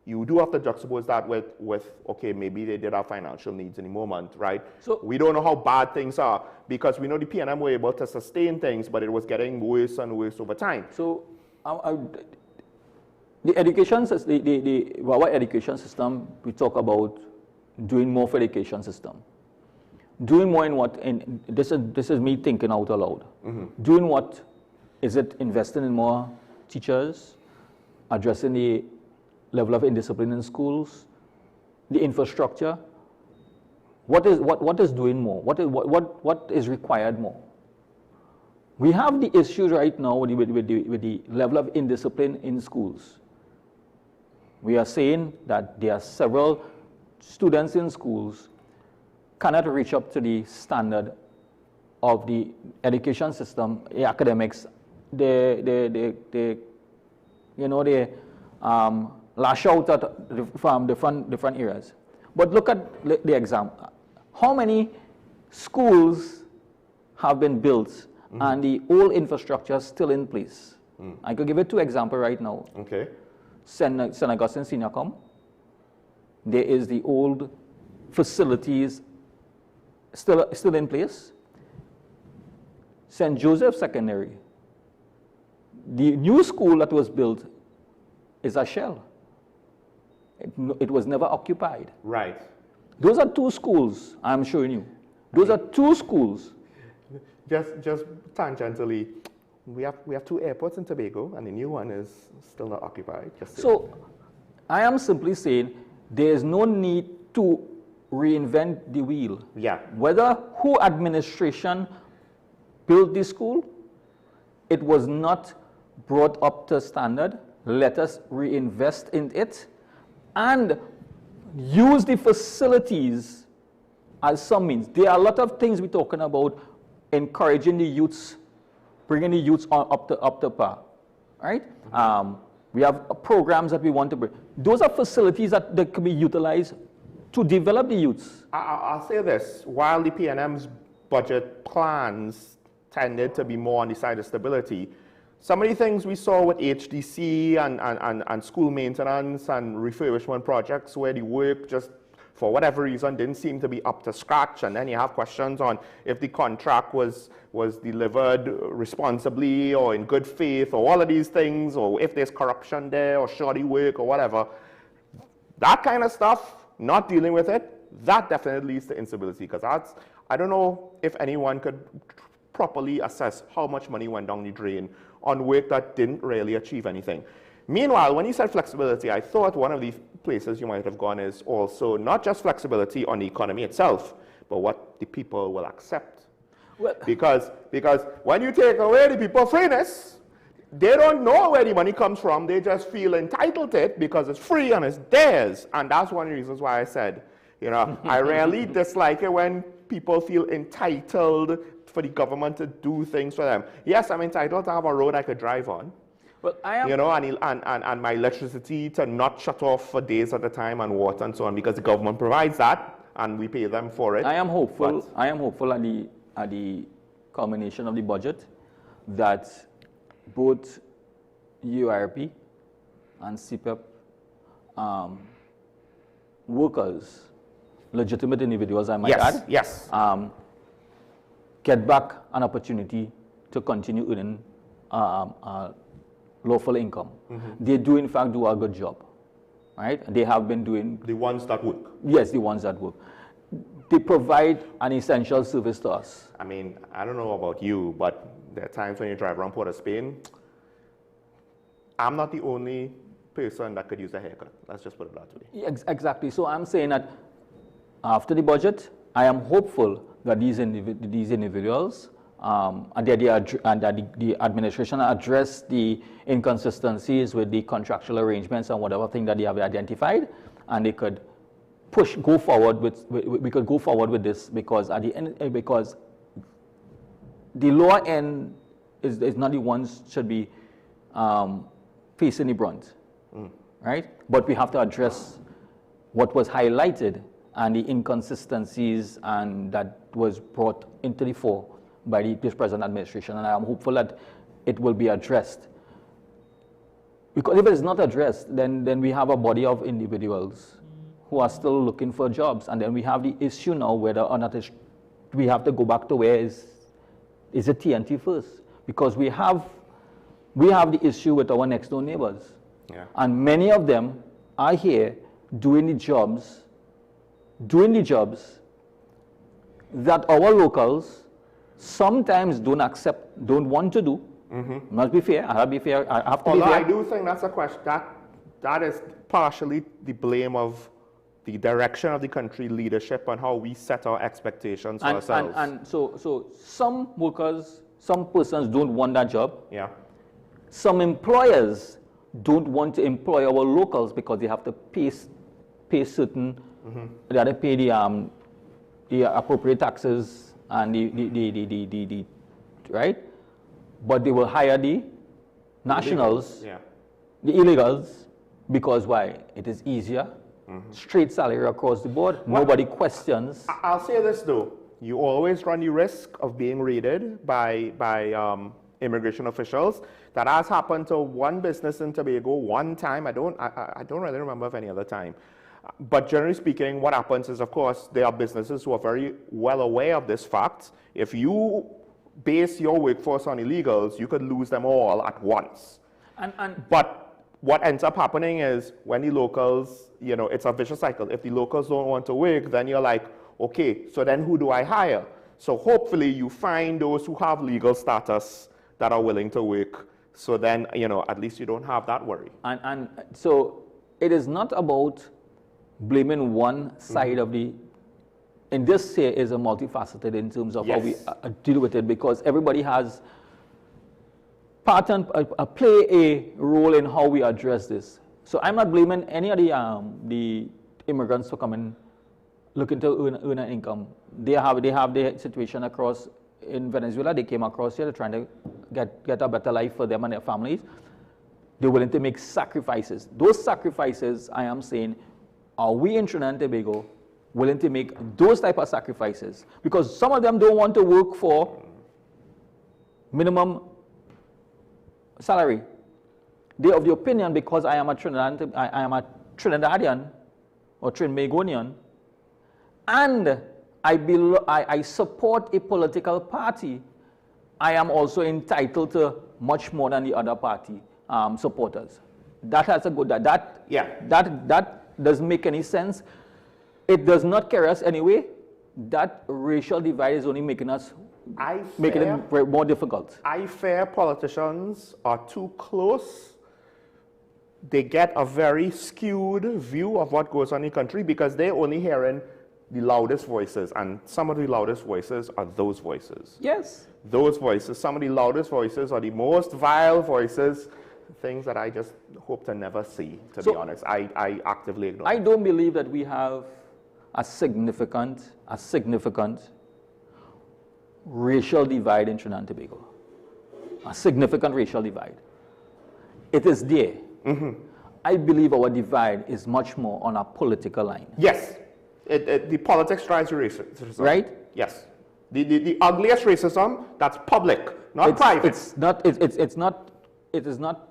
you do have to juxtapose that with okay, maybe they did have financial needs in the moment, right? So we don't know how bad things are because we know the PNM were able to sustain things, but it was getting worse and worse over time. So the education system, our education system, we talk about doing more for education system. Doing more in what? In this is me thinking out aloud. Mm-hmm. Doing what? Is it investing in more teachers, addressing the level of indiscipline in schools, the infrastructure? What is doing more? What is required more? We have the issues right now with the level of indiscipline in schools. We are saying that there are several students in schools cannot reach up to the standard of the education system, the academics. They lash out from different areas. But look at the example. How many schools have been built and the old infrastructure is still in place? I could give you two examples right now. Okay. St. Augustine Senior Com. There is the old facilities still in place. St. Joseph Secondary. The new school that was built is a shell. It was never occupied. Right. Those are two schools, I'm showing you. Those are two schools. Just tangentially, we have two airports in Tobago, and the new one is still not occupied. So, I am simply saying there is no need to reinvent the wheel. Yeah. Whether who administration built this school, it was not brought up to standard. Let us reinvest in it and use the facilities as some means. There are a lot of things we're talking about, encouraging the youths, bringing the youths up to par, right? We have programs that we want to bring. Those are facilities that can be utilized to develop the youths. I'll say this, while the PNM's budget plans tended to be more on the side of stability, some of the things we saw with HDC and school maintenance and refurbishment projects where the work just, for whatever reason, didn't seem to be up to scratch, and then you have questions on if the contract was delivered responsibly or in good faith or all of these things, or if there's corruption there or shoddy work or whatever. That kind of stuff, not dealing with it, that definitely leads to instability, because I don't know if anyone could properly assess how much money went down the drain on work that didn't really achieve anything. Meanwhile, when you said flexibility, I thought one of the places you might have gone is also not just flexibility on the economy itself, but what the people will accept. Well, because when you take away the people's freeness, they don't know where the money comes from. They just feel entitled to it because it's free and it's theirs. And that's one of the reasons why I said, you know, I really dislike it when people feel entitled for the government to do things for them. Yes, I'm entitled to have a road I could drive on. Well, I am, you know, and my electricity to not shut off for days at a time, and water and so on, because the government provides that and we pay them for it. I am hopeful. I am hopeful at the culmination of the budget that both URP and CPEP workers, legitimate individuals, I might add, yes, get back an opportunity to continue earning lawful income. Mm-hmm. They do, in fact, do a good job, right? They have been doing... The ones that work. Yes, the ones that work. They provide an essential service to us. I mean, I don't know about you, but there are times when you drive around Port of Spain, I'm not the only person that could use a haircut. Let's just put it that way. Exactly. So I'm saying that after the budget, I am hopeful that these individuals and that the administration address the inconsistencies with the contractual arrangements and whatever thing that they have identified, and they could go forward with this, because at the end, because the lower end is not the ones should be facing the brunt, right? But we have to address what was highlighted and the inconsistencies and that was brought into the fore by this present administration, and I am hopeful that it will be addressed. Because if it is not addressed, then we have a body of individuals who are still looking for jobs, and then we have the issue now whether or not we have to go back to where is it TNT first, because we have the issue with our next door neighbors, and many of them are here doing the jobs that our locals sometimes don't want to do. Must be fair. I have to be fair. Although I do think that's a question that is partially the blame of the direction of the country leadership and how we set our expectations for ourselves. And so some workers, some persons don't want that job. Yeah. Some employers don't want to employ our locals because they have to pay certain, they have to pay the appropriate taxes and the right? But they will hire the nationals, the illegals, because why? It is easier. Straight salary across the board. Nobody questions. I'll say this though: you always run the risk of being raided by immigration officials. That has happened to one business in Tobago one time. I don't really remember of any other time. But generally speaking, what happens is, of course, there are businesses who are very well aware of this fact. If you base your workforce on illegals, you could lose them all at once. But what ends up happening is when the locals, it's a vicious cycle. If the locals don't want to work, then you're like, okay, so then who do I hire? So hopefully you find those who have legal status that are willing to work. So then, at least you don't have that worry. And so it is not about blaming one side of the, and this here is a multifaceted in terms of how we deal with it, because everybody has play a role in how we address this. So I'm not blaming any of the immigrants for coming looking to earn an income. They have their situation across in Venezuela. They came across here, they're trying to get a better life for them and their families. They're willing to make sacrifices. Those sacrifices, I am saying, are we in Trinidad and Tobago willing to make those type of sacrifices? Because some of them don't want to work for minimum salary. They're of the opinion, because I am a Trinidadian or Trinbagonian, and I support a political party, I am also entitled to much more than the other party supporters. That has a good, that doesn't make any sense. It does not carry us anyway. That racial divide is only making it more difficult. I fear politicians are too close. They get a very skewed view of what goes on in the country because they're only hearing the loudest voices, and some of the loudest voices are those voices. Yes. Those voices, some of the loudest voices are the most vile voices, things that I just hope to never see, to be honest. I actively ignore. I don't believe that we have a significant racial divide in Trinidad and Tobago. A significant racial divide. It is there. I believe our divide is much more on a political line. Yes. The politics drives racism. Right? Yes. The ugliest racism, that's public, not private. It is not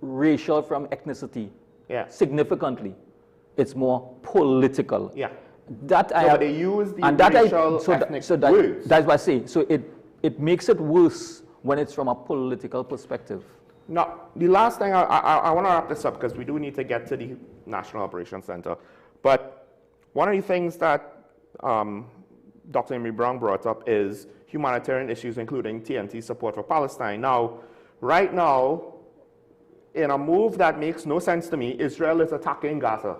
racial from ethnicity. Yeah. Significantly. It's more political. Yeah. That but they use the racial ethnic words. That's what I say. So it makes it worse when it's from a political perspective. Now, the last thing, I want to wrap this up because we do need to get to the National Operations Center. But one of the things that Dr. Amy Brown brought up is humanitarian issues, including TNT support for Palestine. Now, right now, in a move that makes no sense to me, Israel is attacking Gaza.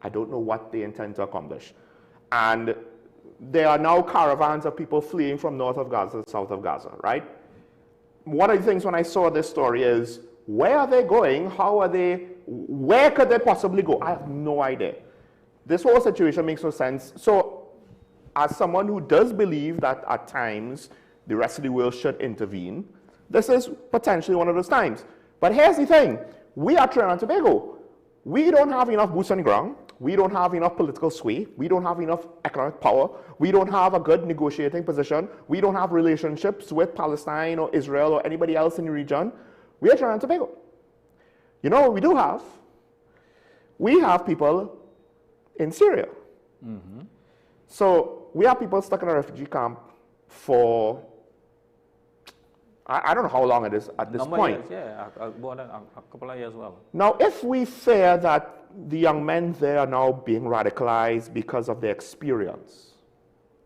I don't know what they intend to accomplish. And there are now caravans of people fleeing from north of Gaza to south of Gaza, right? One of the things when I saw this story is, where are they going? How are they? Where could they possibly go? I have no idea. This whole situation makes no sense. So, as someone who does believe that at times the rest of the world should intervene, this is potentially one of those times. But here's the thing. We are Trinidad and Tobago. We don't have enough boots on the ground. We don't have enough political sway. We don't have enough economic power. We don't have a good negotiating position. We don't have relationships with Palestine or Israel or anybody else in the region. We are Trinidad and Tobago. You know what we do have? We have people in Syria. Mm-hmm. So we have people stuck in a refugee camp for, I don't know how long it is at this point. Years, yeah, a couple of years well. Now, if we fear that the young men there are now being radicalized because of their experience,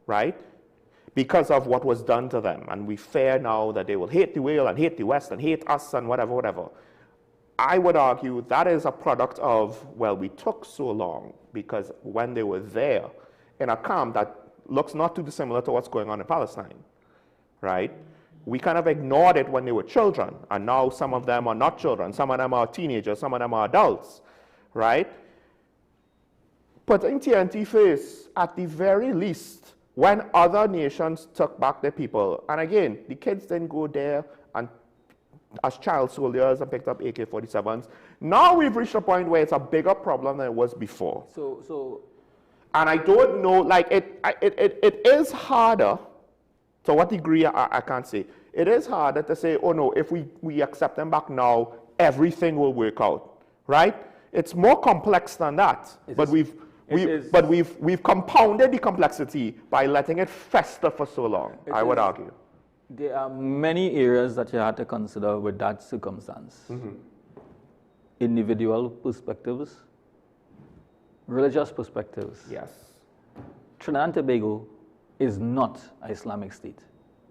right? Because of what was done to them, and we fear now that they will hate the whale and hate the West and hate us and whatever, whatever. I would argue that is a product of, well, we took so long because when they were there in a camp that looks not too dissimilar to what's going on in Palestine, right? We kind of ignored it when they were children, and now some of them are not children, some of them are teenagers, some of them are adults, right? Putting TNT first, at the very least, when other nations took back their people, and again, the kids didn't go there and as child soldiers and picked up AK-47s. Now we've reached a point where it's a bigger problem than it was before. And I don't know, like, it is harder, to what degree I can't say. It is harder to say, oh no, if we accept them back now, everything will work out, right? It's more complex than that. But we've compounded the complexity by letting it fester for so long, I would argue. There are many areas that you have to consider with that circumstance. Mm-hmm. Individual perspectives, religious perspectives. Yes. Trinidad and Tobago is not an Islamic state.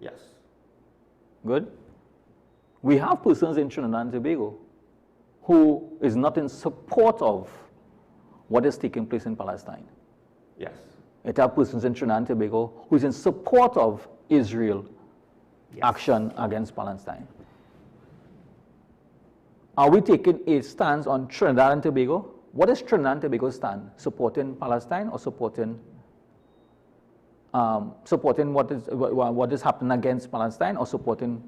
Yes. Good? We have persons in Trinidad and Tobago who is not in support of what is taking place in Palestine. Yes. It have persons in Trinidad and Tobago who is in support of Israel action against Palestine. Are we taking a stance on Trinidad and Tobago? What is Trinidad and Tobago's stand? Supporting Palestine or supporting what is happening against Palestine, or supporting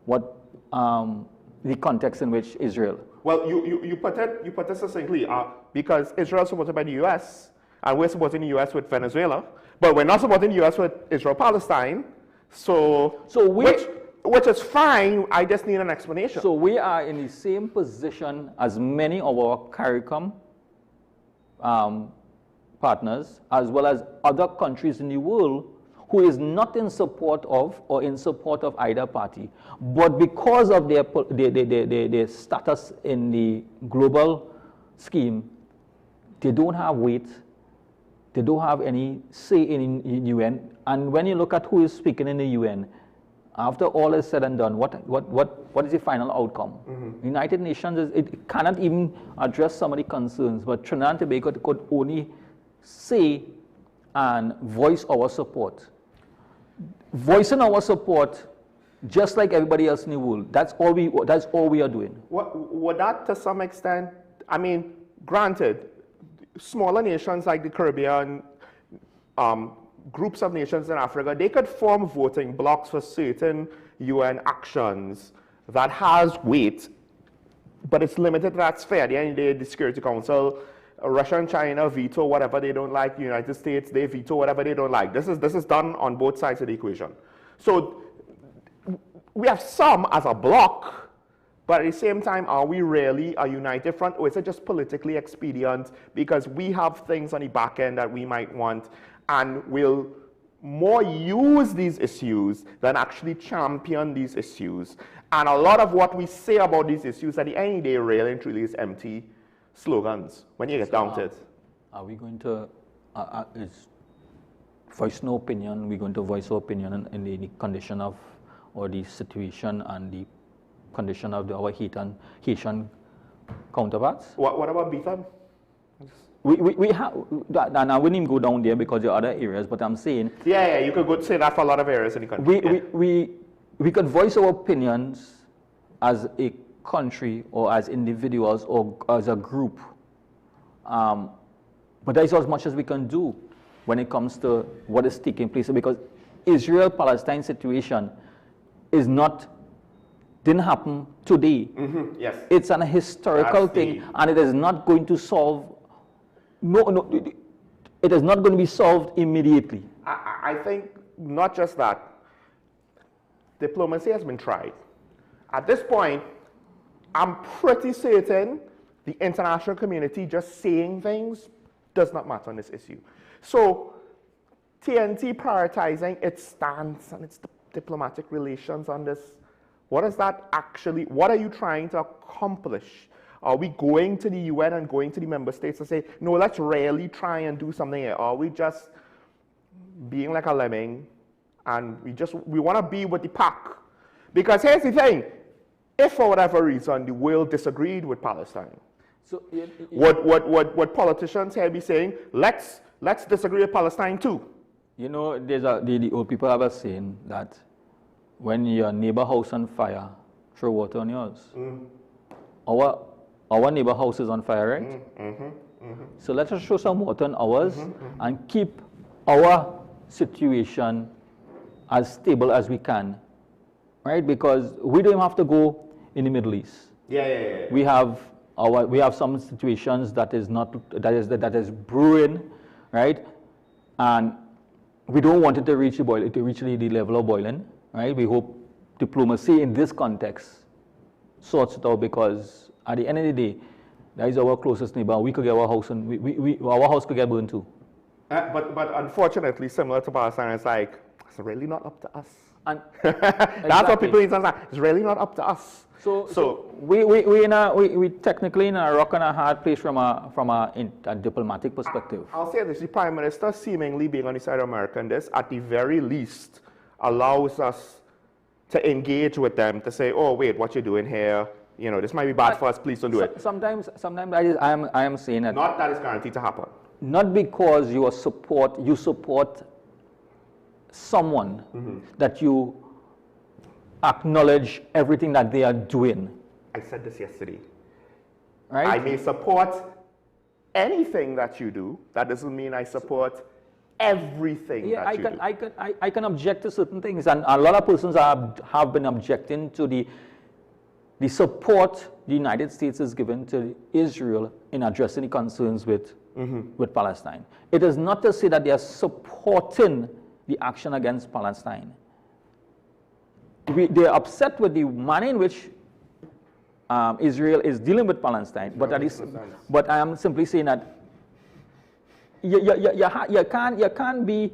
what the context in which Israel? Well, you put it succinctly, because Israel is supported by the U.S. and we're supporting the U.S. with Venezuela, but we're not supporting the U.S. with Israel-Palestine. Which is fine. I just need an explanation. So we are in the same position as many of our CARICOM partners, as well as other countries in the world, who is not in support of or in support of either party. But because of their status in the global scheme, they don't have weight, they don't have any say in UN. And when you look at who is speaking in the UN, after all is said and done, what is the final outcome? Mm-hmm. United Nations, it cannot even address some of the concerns, but Trinidad and Tobago could only say and voice our support. Voicing our support, just like everybody else in the world, that's all we are doing. Would that, to some extent, I mean, granted, smaller nations like the Caribbean, groups of nations in Africa, they could form voting blocks for certain UN actions that has weight, but it's limited to that sphere. At the end of the day, the Security Council, Russia and China veto whatever they don't like. The United States, they veto whatever they don't like. This is done on both sides of the equation. So we have some as a bloc, but at the same time, are we really a united front, or is it just politically expedient because we have things on the back end that we might want, and we'll more use these issues than actually champion these issues? And a lot of what we say about these issues at the end of the day really and truly is empty slogans when you get down to it. Are we going to voice no opinion? We're going to voice our opinion in the condition of, or the situation and the condition of our Haitian counterparts? What about beat them? we have, and I wouldn't even go down there because there are other areas, but I'm saying... Yeah, you could go say that for a lot of areas in the country. We could voice our opinions as a country or as individuals or as a group. But that's as much as we can do when it comes to what is taking place. Because Israel-Palestine situation didn't happen today. Yes. It's an historical thing, and it is not going to solve. It is not going to be solved immediately. I think not just that. Diplomacy has been tried. At this point, I'm pretty certain the international community just saying things does not matter on this issue. So TNT prioritizing its stance and its diplomatic relations on this, what is that actually, what are you trying to accomplish? Are we going to the UN and going to the member states to say, no, let's really try and do something here? Or are we just being like a lemming and we want to be with the pack? Because here's the thing, if for whatever reason the world disagreed with Palestine, so what politicians here be saying, let's disagree with Palestine too. You know, the old people have a saying that when your neighbor house on fire, throw water on yours. Our neighbor house is on fire, right? So let us throw some water on ours and keep our situation as stable as we can, right? Because we don't have to go in the Middle East. Yeah. We have some situations that is brewing, right? And we don't want it to reach the level of boiling, right? We hope diplomacy in this context sorts it out, because at the end of the day, that is our closest neighbor. We could get our house and our house could get burned too. But unfortunately, similar to Palestine, it's like, it's really not up to us. And that's what people need to understand. It's really not up to us. So we technically in a rock and a hard place from a diplomatic perspective. I'll say this: the Prime Minister, seemingly being on the side of America in this, at the very least, allows us to engage with them to say, "Oh, wait, what you're doing here? You know, this might be bad for us. Please don't do it." Sometimes I am saying that. Not that it's guaranteed to happen. Not because you support someone that you acknowledge everything that they are doing. I said this yesterday. Right? I may support anything that you do. That doesn't mean I support everything that you do. I can object to certain things, and a lot of persons have been objecting to the support the United States has given to Israel in addressing the concerns with Palestine. It is not to say that they are supporting the action against Palestine. They are upset with the manner in which Israel is dealing with Palestine, but I am simply saying that you can't be.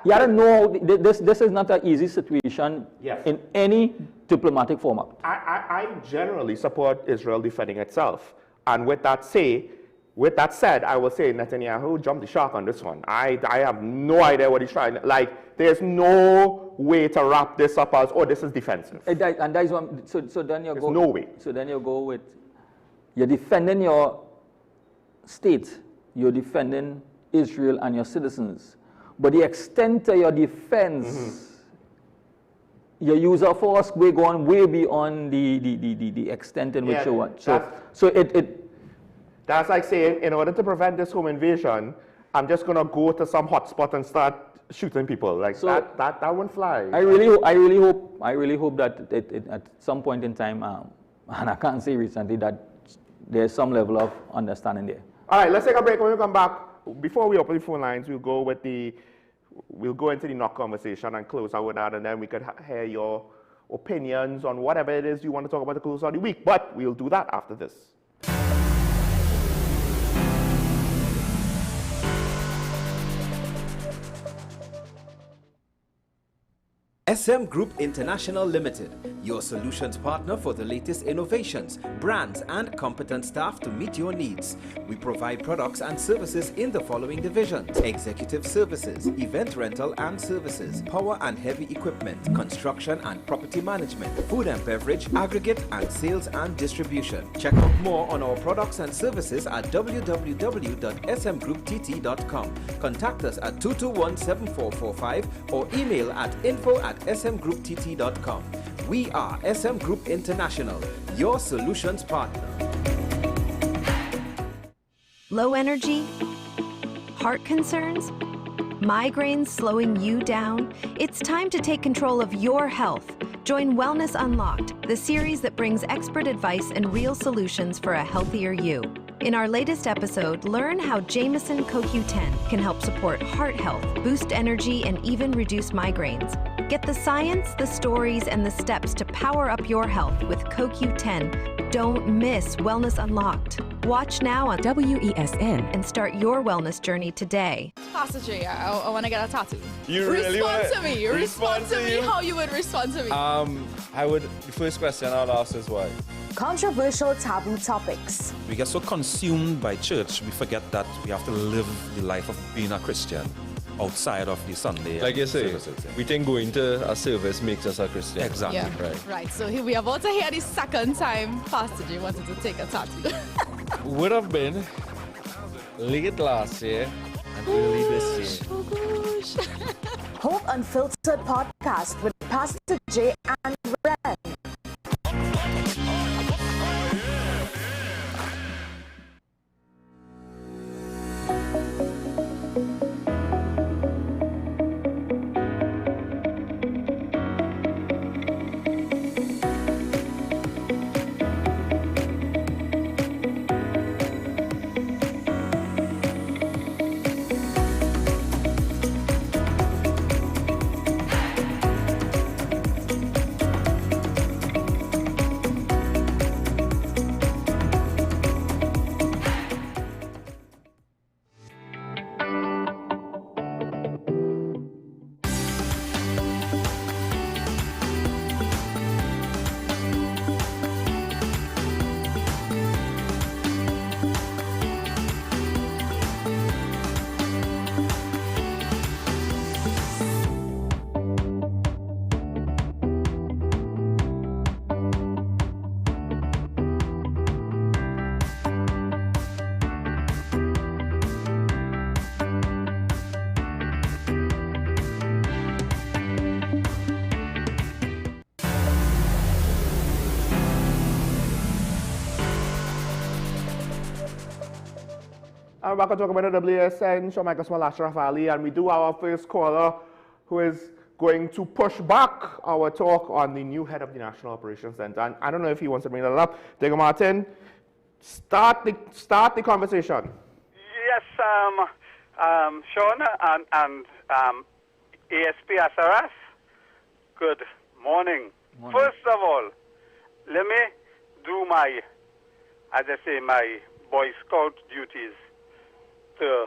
You have to know this is not an easy situation in any diplomatic format. I generally support Israel defending itself, and with that said, I will say Netanyahu jumped the shark on this one. I have no idea what he's trying. Like, there's no way to wrap this up as, oh, this is defensive. And that is one. So then you there's no way. So then you go with, you're defending your state, you're defending Israel and your citizens, but the extent of your defense, your use of force, we're going way beyond the extent in which you want. That's like saying, in order to prevent this home invasion, I'm just going to go to some hotspot and start shooting people. Like, so that won't fly. I really hope that at some point in time, and I can't say recently, that there's some level of understanding there. All right, let's take a break. When we come back, before we open the phone lines, we'll go into the knock conversation and close out with that, and then we could hear your opinions on whatever it is you want to talk about the close of the week. But we'll do that after this. SM Group International Limited, your solutions partner for the latest innovations, brands, and competent staff to meet your needs. We provide products and services in the following divisions: executive services, event rental and services, power and heavy equipment, construction and property management, food and beverage, aggregate and sales and distribution. Check out more on our products and services at www.smgrouptt.com. Contact us at 221-7445 or email at info@smgrouptt.com. We are SM Group International, your solutions partner. Low energy? Heart concerns? Migraines slowing you down? It's time to take control of your health. Join Wellness Unlocked, the series that brings expert advice and real solutions for a healthier you. In our latest episode, learn how Jameson CoQ10 can help support heart health, boost energy, and even reduce migraines. Get the science, the stories, and the steps to power up your health with CoQ10. Don't miss Wellness Unlocked. Watch now on WESN and start your wellness journey today. Pastor J, I want to get a tattoo. You really respond wanna to me. Respond to me. How you would respond to me? The first question I'll ask is why? Controversial taboo topics. We get so consumed by church, we forget that we have to live the life of being a Christian outside of the Sunday. Like you say, we think going to a service makes us a Christian. Exactly. Yeah. Right. Right. So here we are about to hear the second time Pastor J wanted to take a tattoo. Would have been late last year and early this year. Oh gosh. Hope Unfiltered podcast with Pastor J and Ren. I'm back to talk about the WSN, show Michael Small, Ashraf Ali, and we do our first caller who is going to push back our talk on the new head of the National Operations Center. And I don't know if he wants to bring that up. Digger Martin, start the conversation. Yes, Sean and ASP SRS, good morning. First of all, let me do my, as I say, my Boy Scout duties to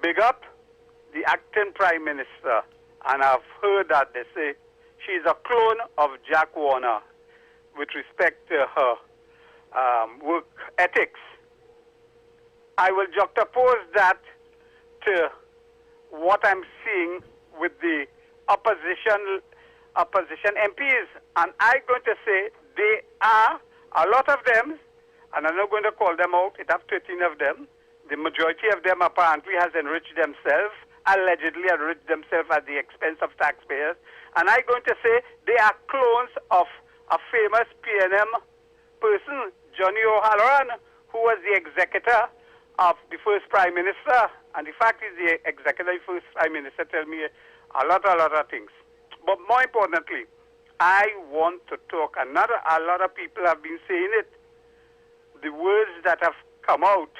big up the acting Prime Minister. And I've heard that they say she's a clone of Jack Warner with respect to her work ethics. I will juxtapose that to what I'm seeing with the opposition MPs. And I'm going to say they are, a lot of them, and I'm not going to call them out, it have 13 of them. The majority of them apparently has enriched themselves, allegedly enriched themselves at the expense of taxpayers. And I'm going to say they are clones of a famous PNM person, Johnny O'Halloran, who was the executor of the first Prime Minister. And the fact is the executor of the first Prime Minister tell me a lot of things. But more importantly, I want to talk, a lot of people have been saying it, the words that have come out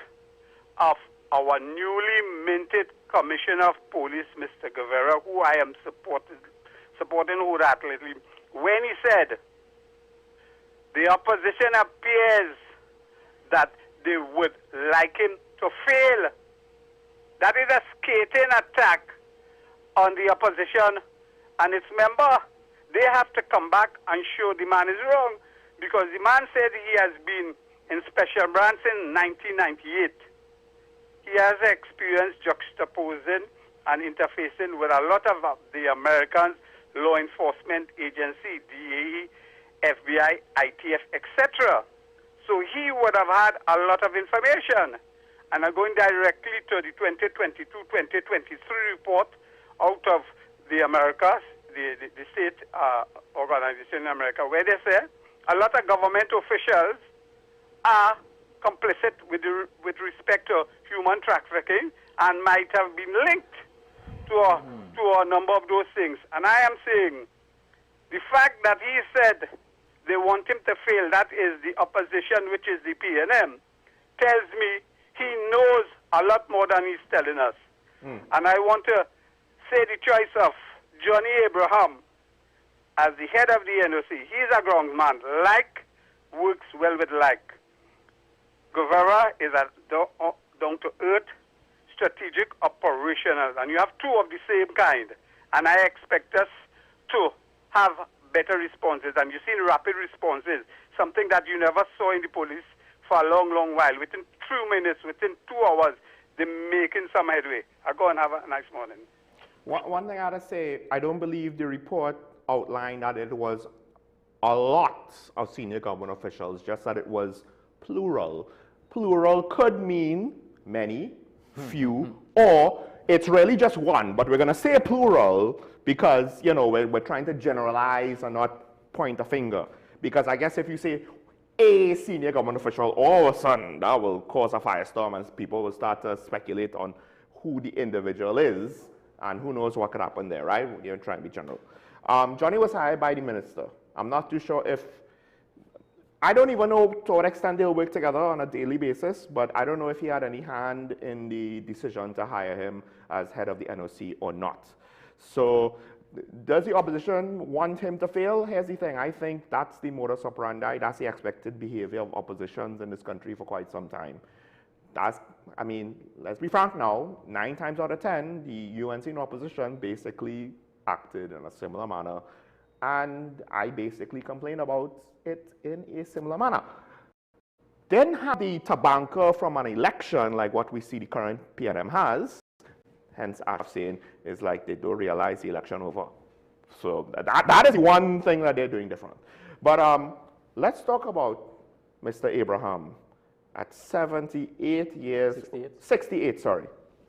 of our newly minted Commissioner of Police, Mr. Guevara, who I am supporting wholeheartedly, when he said the opposition appears that they would like him to fail. That is a scathing attack on the opposition and its member, they have to come back and show the man is wrong, because the man said he has been in special branch in 1998. He has experience juxtaposing and interfacing with a lot of the American law enforcement agency, DAE, FBI, ITF, etc. So he would have had a lot of information. And I'm going directly to the 2022-2023 report out of the Americas, the state organization in America, where they say a lot of government officials are complicit with respect to human trafficking and might have been linked to a number of those things. And I am saying the fact that he said they want him to fail, that is the opposition, which is the PNM, tells me he knows a lot more than he's telling us. And I want to say the choice of Johnny Abraham as the head of the NOC. He's a groundsman. Like works well with like. Guevara is a down-to-earth, strategic, operational, and you have two of the same kind. And I expect us to have better responses. And you've seen rapid responses, something that you never saw in the police for a long, long while. Within 2 minutes, within 2 hours, they're making some headway. I go and have a nice morning. One thing I gotta say, I don't believe the report outlined that it was a lot of senior government officials, just that it was plural. Plural could mean many, few, or it's really just one, but we're gonna say plural because, you know, we're trying to generalize and not point a finger. Because I guess if you say a senior government official, all of a sudden that will cause a firestorm and people will start to speculate on who the individual is and who knows what could happen there, right? You're trying to be general. Johnny was hired by the minister. I'm not too sure if, I don't even know to what extent they'll work together on a daily basis, but I don't know if he had any hand in the decision to hire him as head of the NOC or not. So does the opposition want him to fail? Here's the thing, I think that's the modus operandi, that's the expected behavior of oppositions in this country for quite some time. That's, I mean, let's be frank now, 9 times out of 10, the UNC in opposition basically acted in a similar manner, and I basically complain about it in a similar manner. Then have the tabanka from an election like what we see the current PNM has, hence I'm saying is like they don't realize the election over. So that is one thing that they're doing different. But let's talk about Mr. Abraham at 78 years, 68, sorry.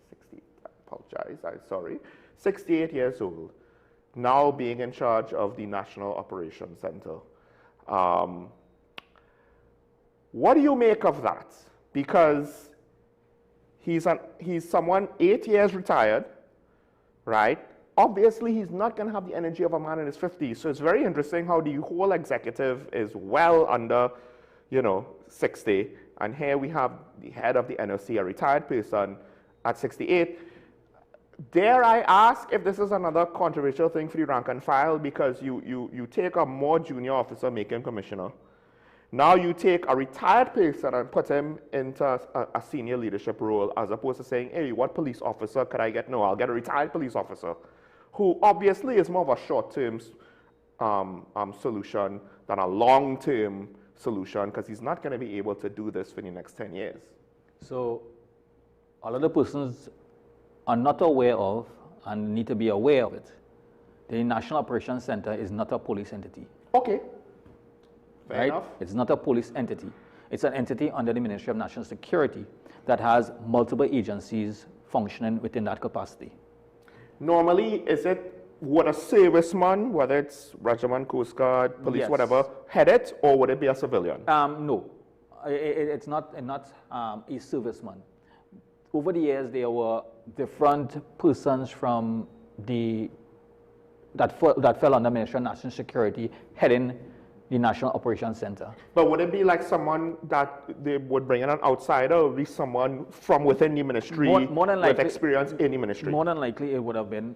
60, I apologize, I'm sorry. 68 years old, now being in charge of the National Operations Center. What do you make of that? Because he's someone 8 years retired, right? Obviously, he's not going to have the energy of a man in his 50s. So it's very interesting how the whole executive is well under, 60. And here we have the head of the NOC, a retired person at 68. Dare I ask if this is another controversial thing for the rank and file, because you take a more junior officer, make him commissioner. Now you take a retired person and put him into a senior leadership role, as opposed to saying, hey, what police officer could I get? No, I'll get a retired police officer, who obviously is more of a short-term solution than a long-term solution, because he's not going to be able to do this for the next 10 years. So a lot of persons are not aware of and need to be aware of it. The National Operations Center is not a police entity. Okay. Fair enough. It's not a police entity. It's an entity under the Ministry of National Security that has multiple agencies functioning within that capacity. Normally, would a serviceman, whether it's regiment, Coast Guard, police, yes, whatever, head it, or would it be a civilian? No, it's not a serviceman. Over the years, there were different persons from that fell under Ministry of National Security heading the National Operations Center. But would it be like someone that they would bring in an outsider, or be someone from within the ministry more than likely, with experience in the ministry? More than likely, it would have been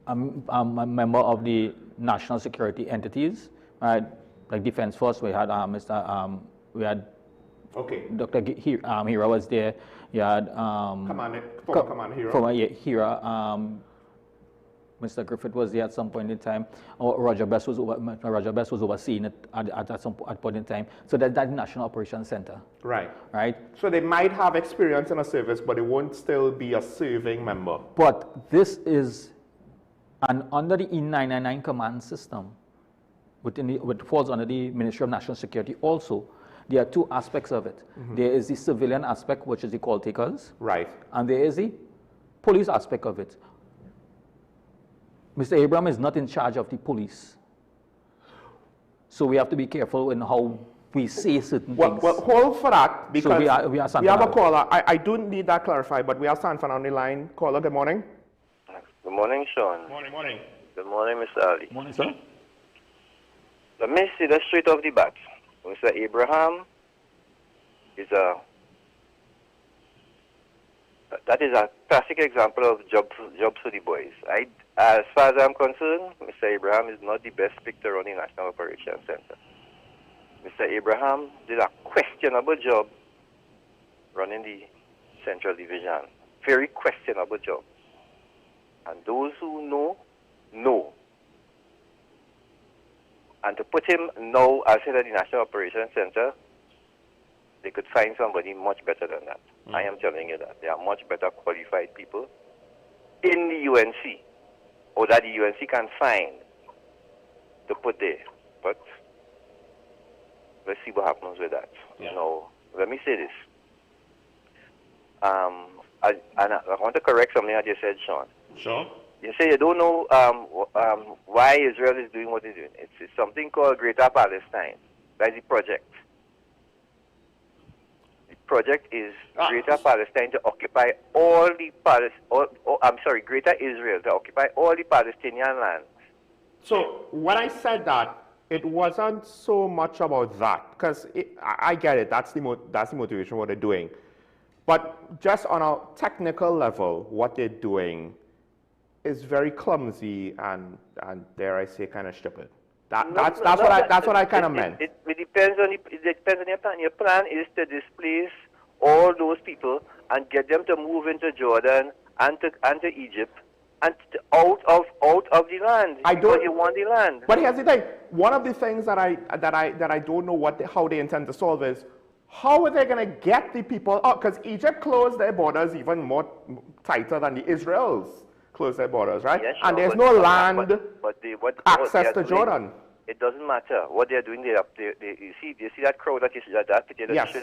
a member of the national security entities, right? Like Defense Force. We had Dr. Hira was there. You had former Commander Hira. Hira. Mr. Griffith was there at some point in time, or Roger Best was overseeing it at some point in time. So that's the National Operations Center. Right. Right. So they might have experience in a service, but they won't still be a serving member. But this is under the E999 command system, which falls under the Ministry of National Security also. There are two aspects of it. There is the civilian aspect, which is the call takers. Right. And there is the police aspect of it. Mr. Abraham is not in charge of the police. So we have to be careful in how we say certain things. Well, hold for that, because so we have a caller. I do need that clarified, but we have Sanford on the line. Caller, good morning. Good morning, Sean. Morning. Good morning, Mr. Ali. Morning, sir. Let me see the straight off the bat. Mr. Abraham is that is a classic example of jobs for the boys. As far as I'm concerned, Mr. Abraham is not the best picked to run the National Operations Center. Mr. Abraham did a questionable job running the Central Division. Very questionable job. And those who know, know. And to put him now as head of the National Operations Center, they could find somebody much better than that. I am telling you that. There are much better qualified people in the UNC, or that the UNC can find to put there. But let's see what happens with that. Yeah. Now, let me say this. I want to correct something that you said, Sean. Sure. You say you don't know why Israel is doing what it's doing. It's something called Greater Palestine. That's the project. The project is Greater Palestine to occupy all the Greater Israel to occupy all the Palestinian lands. So when I said that, it wasn't so much about that, because I get it. That's the motivation what they're doing. But just on a technical level, what they're doing is very clumsy and dare I say, kind of stupid. That's what I kind of meant. It depends on your plan. Your plan is to displace all those people and get them to move into Jordan and to Egypt and out of the land. Because you want the land. But here's the thing. One of the things that I don't know how they intend to solve is how are they going to get the people out? Because Egypt closed their borders even more tighter than the Israels close their borders, right? Yes, sure, and there's no land access to Jordan. It doesn't matter what they're doing. You see that crowd that Yes.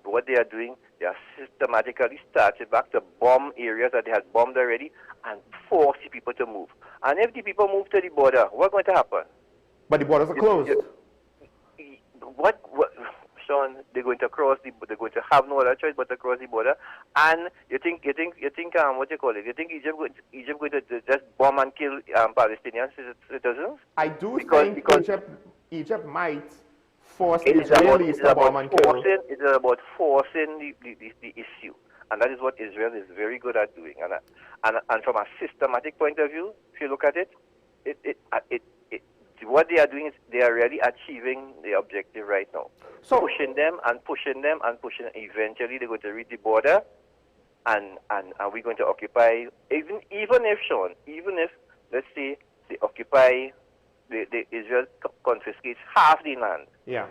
What they are doing, they are systematically started back to bomb areas that they had bombed already and force the people to move. And if the people move to the border, what's going to happen? But the borders are closed. Sean, they're going to cross they're going to have no other choice but to cross the border. And you think what you call it? You think Egypt going to just bomb and kill Palestinian citizens? I do think Egypt might force the Israelis to bomb and kill. It is about forcing the issue, and that is what Israel is very good at doing. And from a systematic point of view, if you look at it, what they are doing is they are really achieving the objective right now. So pushing them. Eventually, they're going to reach the border, and we're going to occupy. Even if let's say they occupy, the Israel confiscates half the land. Yeah.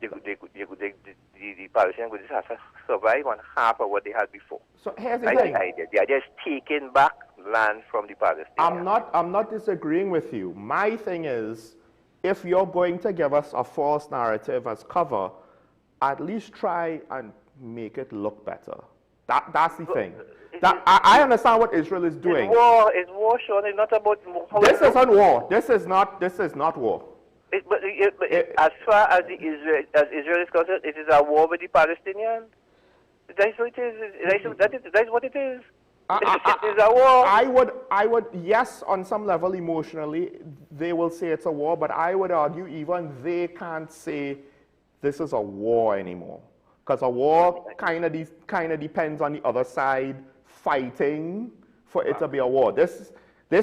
The Palestinians would just have to survive on half of what they had before. So here's the thing. The idea is taking back land from the Palestinians. I'm not disagreeing with you. My thing is, if you're going to give us a false narrative as cover, at least try and make it look better. That's the thing. I understand what Israel is doing. It's war, Sean. It's not about war. This isn't war. This is not war. As far as Israel is concerned, it is a war with the Palestinians. That's what it is. That's what it is. It is a war. I would, yes, on some level emotionally, they will say it's a war, but I would argue even they can't say this is a war anymore. Because a war kind of depends on the other side fighting for it to be a war. This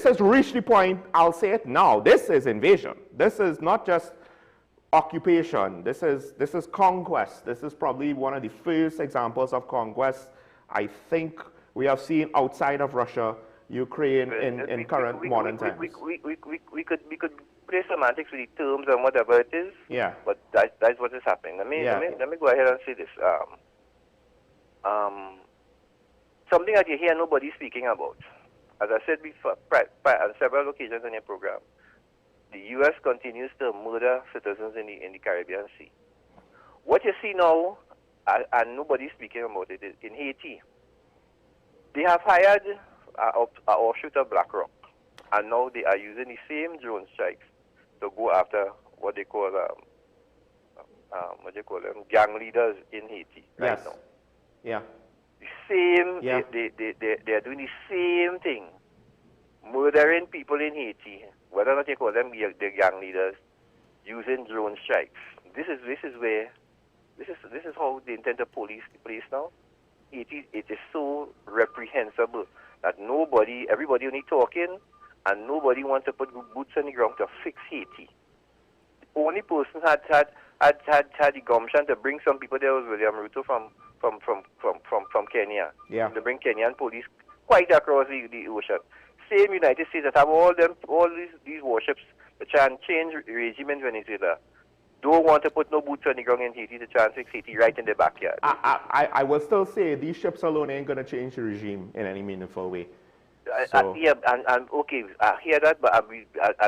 has reached the point, I'll say it now, this is invasion. This is not just occupation. This is conquest. This is probably one of the first examples of conquest I think we have seen outside of Russia Ukraine in current modern times. We could play semantics with the terms and whatever it is. Yeah. But that's what is happening. Let me go ahead and say this. Something that you hear nobody speaking about. As I said before, on several occasions in your program, the U.S. continues to murder citizens in the Caribbean Sea. What you see now, and nobody's speaking about it, is in Haiti. They have hired an offshoot of BlackRock, and now they are using the same drone strikes to go after what they call gang leaders in Haiti right now. Yeah. The same. Yeah. They are doing the same thing, murdering people in Haiti, whether or not you call them the gang leaders, using drone strikes. This is how they intend to police the place now. It is so reprehensible that everybody only talking, and nobody wants to put boots on the ground to fix Haiti. The only person had the gumption to bring some people there was William Ruto from Kenya. Yeah. To bring Kenyan police quite across the ocean. Same United States that have all these warships to try and change regime in Venezuela. Don't want to put no boots on the ground in Haiti to try and fix Haiti right in the backyard. I will still say these ships alone ain't going to change the regime in any meaningful way. Yeah, and okay, I hear that, but I'm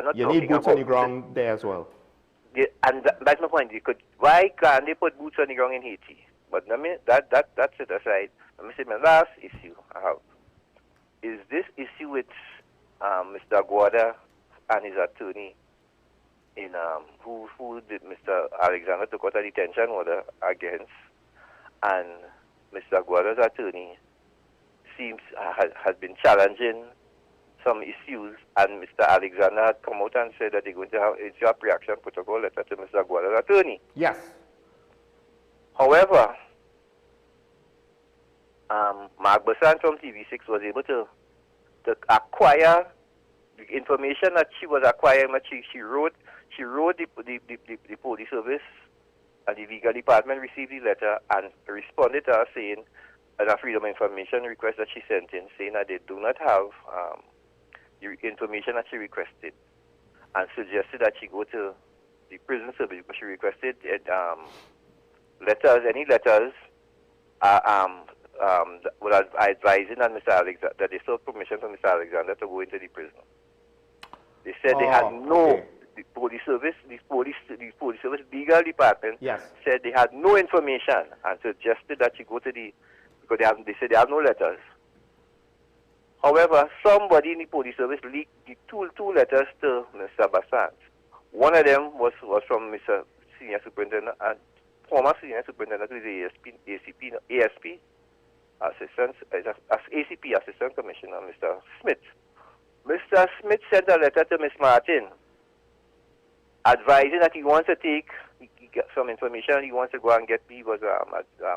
not you talking need boots on the ground there as well. Yeah, and that's my point. Why can't they put boots on the ground in Haiti? But that's it aside. Let me say my last issue I have is this issue with Mr. Aguada and his attorney in who did Mr. Alexander took out a detention order against, and Mr. Aguada's attorney seems has been challenging some issues, and Mr. Alexander had come out and said that they're going to have a job reaction protocol letter to Mr. Aguada's attorney. Yes. However, Mark Bassan from TV6 was able to acquire the information that she was acquiring. That she wrote the police service and the legal department received the letter and responded to her saying, and a freedom of information request that she sent in, saying that they do not have the information that she requested, and suggested that she go to the prison service because she requested any letters advising that Mr. Alexander, that they sought permission from Mr. Alexander to go into the prison. They said they had no. The police service legal department said they had no information and suggested that she go to because they said they have no letters. However, somebody in the police service leaked the two letters to Mr. Bassant. One of them was from Mr. Senior Superintendent and former Senior Superintendent of the ASP, ACP Assistant Commissioner, Mr. Smith. Mr. Smith sent a letter to Ms. Martin advising that he wants to take some information. He wants to go and get. He was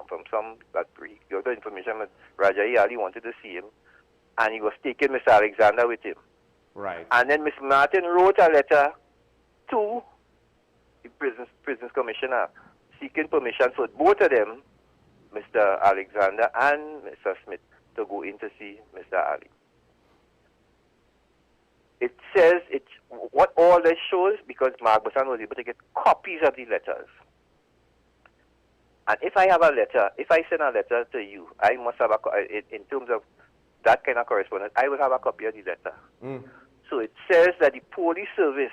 from some that he got the information that Raja Ali wanted to see him, and he was taking Mr. Alexander with him. Right. And then Ms. Martin wrote a letter to the prisons commissioner seeking permission for both of them, Mr. Alexander and Mr. Smith, to go in to see Mr. Ali. It says what all this shows, because Mark Bassan was able to get copies of the letters. And if I have a letter, if I send a letter to you, I must have in terms of that kind of correspondence, I will have a copy of the letter. So it says that the police service,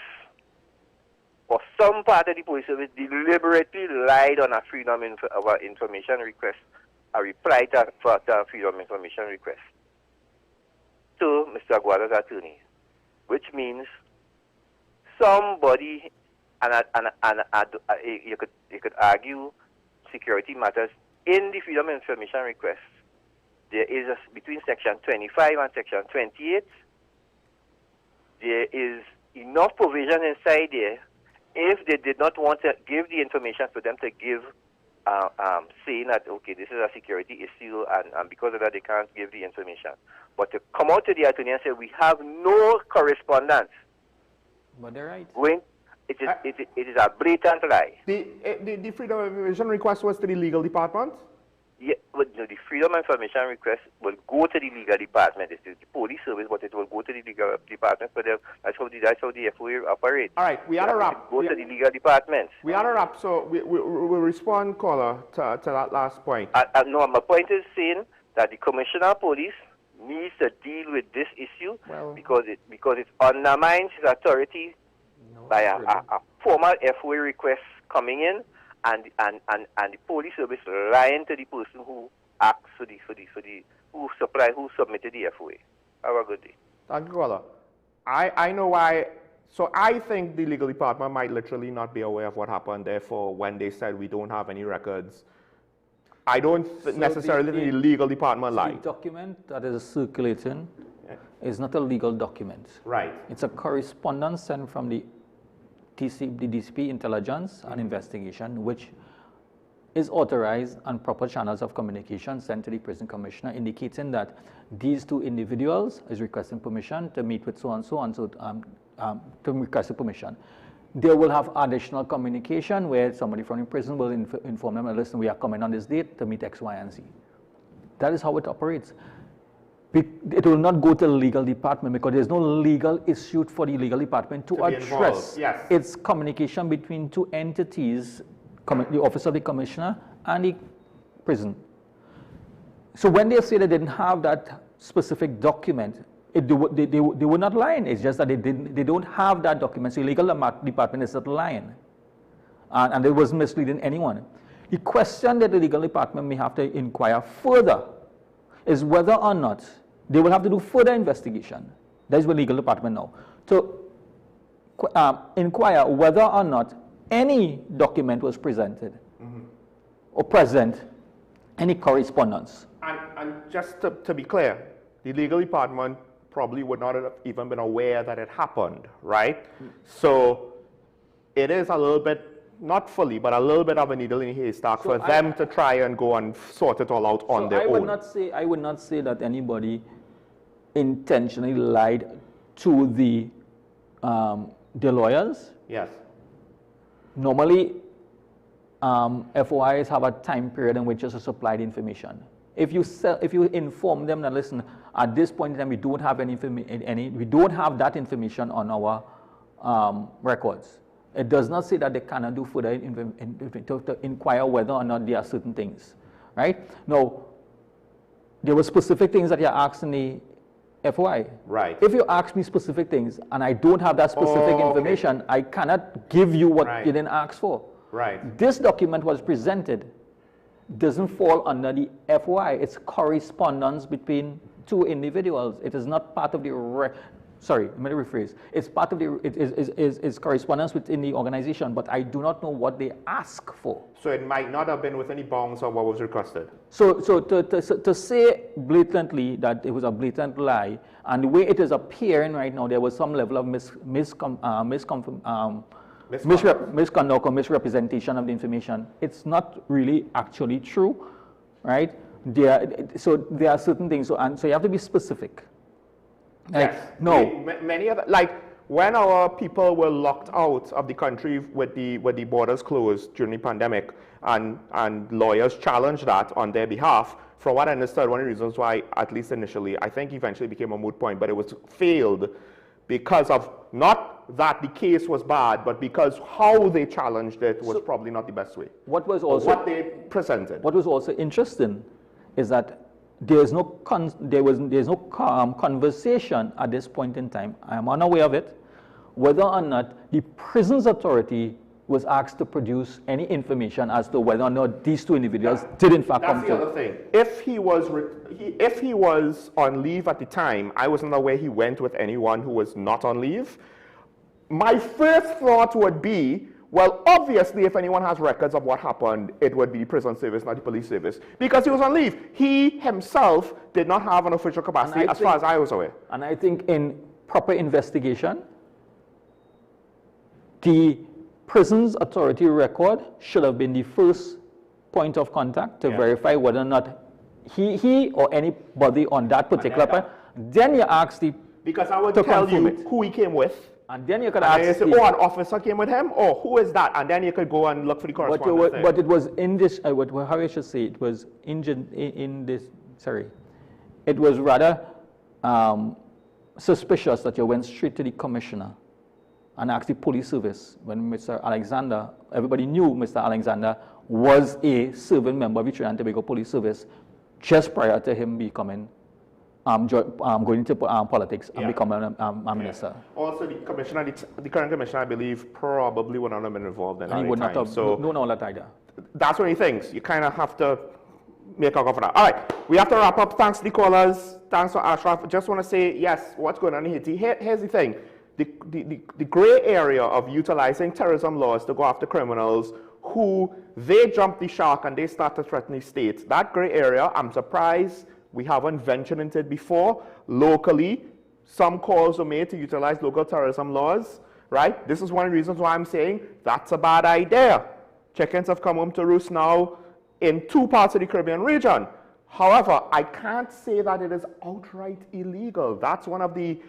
or some part of the police service, deliberately lied on a freedom of information request, a reply to a freedom of information request to Mr. Aguada's attorney, which means somebody, you could argue security matters in the freedom of information request. There is between section 25 and section 28. There is enough provision inside there. If they did not want to give the information for them to give, saying that, okay, this is a security issue, and because of that, they can't give the information. But to come out to the attorney and say, we have no correspondence. But they're right. It is a blatant lie. The freedom of information request was to the legal department? Yeah, but the freedom of information request will go to the legal department. It's the police service, but it will go to the legal department. But that's how the FOA operates. All right, we had a wrap. Go to the legal department. We had a wrap, so we'll respond, caller, to that last point. No, my point is saying that the commissioner of police needs to deal with this issue because it undermines his authority by a formal FOA request coming in. And the police service lying to the person who asked who submitted the FOA. Have a good day. Thank you, caller. I know why. So I think the legal department might literally not be aware of what happened. Therefore, when they said we don't have any records, I don't necessarily think the legal department lied. The document that is circulating is not a legal document. Right. It's a correspondence sent from the DCP Intelligence and Investigation, which is authorized on proper channels of communication sent to the prison commissioner, indicating that these two individuals is requesting permission to meet with so-and-so and so to request permission. They will have additional communication where somebody from the prison will inform them, listen, we are coming on this date to meet X, Y, and Z. That is how it operates. It will not go to the legal department because there's no legal issue for the legal department to address. Yes. It's communication between two entities, the office of the commissioner and the prison. So when they say they didn't have that specific document, they were not lying. It's just that they don't have that document. So the legal department is not lying. And it wasn't misleading anyone. The question that the legal department may have to inquire further is whether or not they will have to do further investigation. That is what legal department now. To inquire whether or not any document was presented or present, any correspondence. And just to be clear, the legal department probably would not have even been aware that it happened, right? So it is a little bit, not fully, but a little bit of a needle in a haystack for them to try and go and sort it all out on their own. I would not say that anybody intentionally lied to the lawyers. Yes. Normally, FOIs have a time period in which to supply the information. If you inform them that, listen, at this point in time we don't have we don't have that information on our records. It does not say that they cannot do further to inquire whether or not there are certain things, right? Now, there were specific things that you asked in the FOI. Right. If you ask me specific things and I don't have that specific information, I cannot give you what you didn't ask for. Right. This document was presented, doesn't fall under the FOI. It's correspondence between two individuals. It is not part of the sorry, let me rephrase. It's part of the, it's correspondence within the organization, but I do not know what they ask for. So it might not have been within the bounds of what was requested. So to say blatantly that it was a blatant lie, and the way it is appearing right now, there was some level of misconduct or misrepresentation of the information. It's not really actually true, right? So there are certain things, so you have to be specific. Yes. No. Many other, like when our people were locked out of the country with the borders closed during the pandemic, and lawyers challenged that on their behalf. From what I understood, one of the reasons why, at least initially, I think eventually became a moot point, but it was failed because of not that the case was bad, but because how they challenged it was probably not the best way. What was also what they presented. What was also interesting is that there's no conversation at this point in time, I am unaware of it, whether or not the prisons authority was asked to produce any information as to whether or not these two individuals did in fact come to. That's the other thing. If he was on leave at the time, I wasn't aware he went with anyone who was not on leave. My first thought would be, well, obviously, if anyone has records of what happened, it would be the prison service, not the police service, because he was on leave. He himself did not have an official capacity, as far as I was aware. And I think in proper investigation, the prison's authority record should have been the first point of contact to verify whether or not he or anybody on that particular point. Then you ask the because I would tell you who he came with. And then you could and ask... you say, oh, an officer came with him? Oh, who is that? And then you could go and look for the correspondence. But it was in this, how I should say, it was it was rather suspicious that you went straight to the commissioner and asked the police service when Mr. Alexander, everybody knew Mr. Alexander was a serving member of the Trinidad and Tobago Police Service just prior to him becoming going into politics and becoming a minister. Also, the commissioner, the current commissioner, I believe, probably would not have been involved in that. And he would not have known all that either. That's one of the things. You kind of have to make a go for that. All right, we have to wrap up. Thanks to the callers. Thanks for Ashraf. Just want to say, yes, what's going on in Haiti? Here's the thing. The gray area of utilizing terrorism laws to go after criminals who they jumped the shark and they start to threaten the state. That gray area, I'm surprised we haven't ventured into it before. Locally, some calls were made to utilize local terrorism laws, right? This is one of the reasons why I'm saying that's a bad idea. Chickens have come home to roost now in 2 parts of the Caribbean region. However, I can't say that it is outright illegal. That's one of the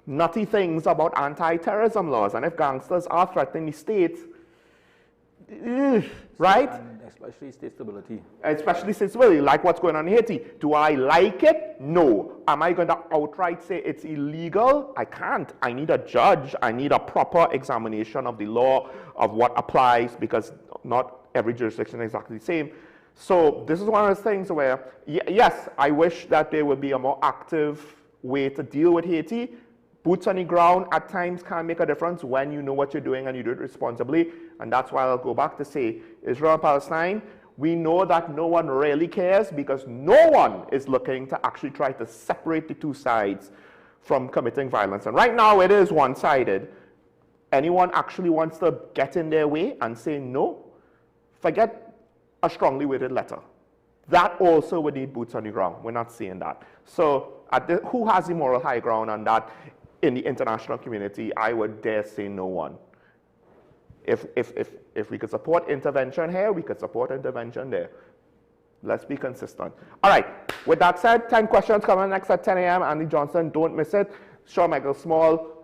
nutty things about anti-terrorism laws. And if gangsters are threatening the state, right? And especially state stability. Especially state stability, like what's going on in Haiti. Do I like it? No. Am I going to outright say it's illegal? I can't. I need a judge. I need a proper examination of the law, of what applies, because not every jurisdiction is exactly the same. So this is one of those things where, yes, I wish that there would be a more active way to deal with Haiti. Boots on the ground at times can make a difference when you know what you're doing and you do it responsibly. And that's why I'll go back to say, Israel and Palestine, we know that no one really cares because no one is looking to actually try to separate the two sides from committing violence. And right now it is one-sided. Anyone actually wants to get in their way and say no, forget a strongly worded letter. That also would need boots on the ground. We're not saying that. So who has the moral high ground on that? In the international community, I would dare say no one. If we could support intervention here, we could support intervention there. Let's be consistent. All right, with that said, 10 questions coming next at 10 a.m. Andy Johnson, don't miss it. Sean Michael Small,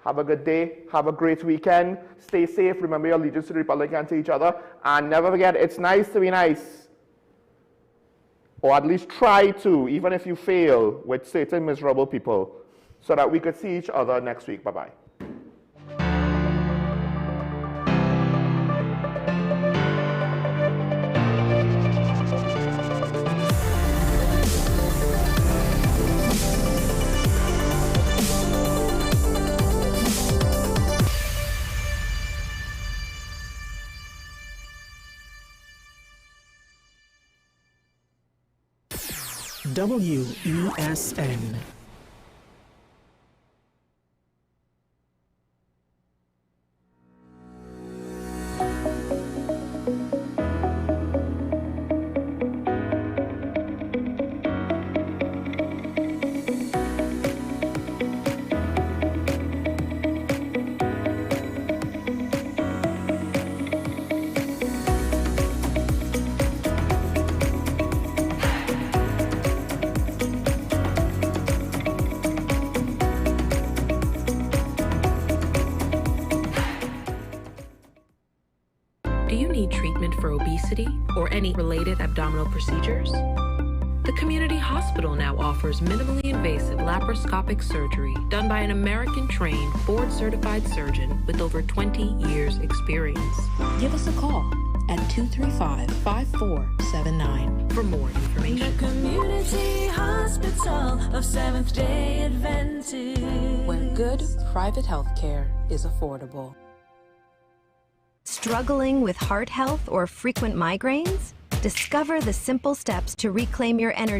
have a good day. Have a great weekend. Stay safe. Remember your allegiance to the Republic and to each other. And never forget, it's nice to be nice. Or at least try to, even if you fail with certain miserable people, so that we could see each other next week. Bye-bye. WESN. Or any related abdominal procedures? The community hospital now offers minimally invasive laparoscopic surgery done by an American-trained, board-certified surgeon with over 20 years' experience. Give us a call at 235-5479 for more information. The Community Hospital of Seventh-day Adventist, where good private health care is affordable. Struggling with heart health or frequent migraines? Discover the simple steps to reclaim your energy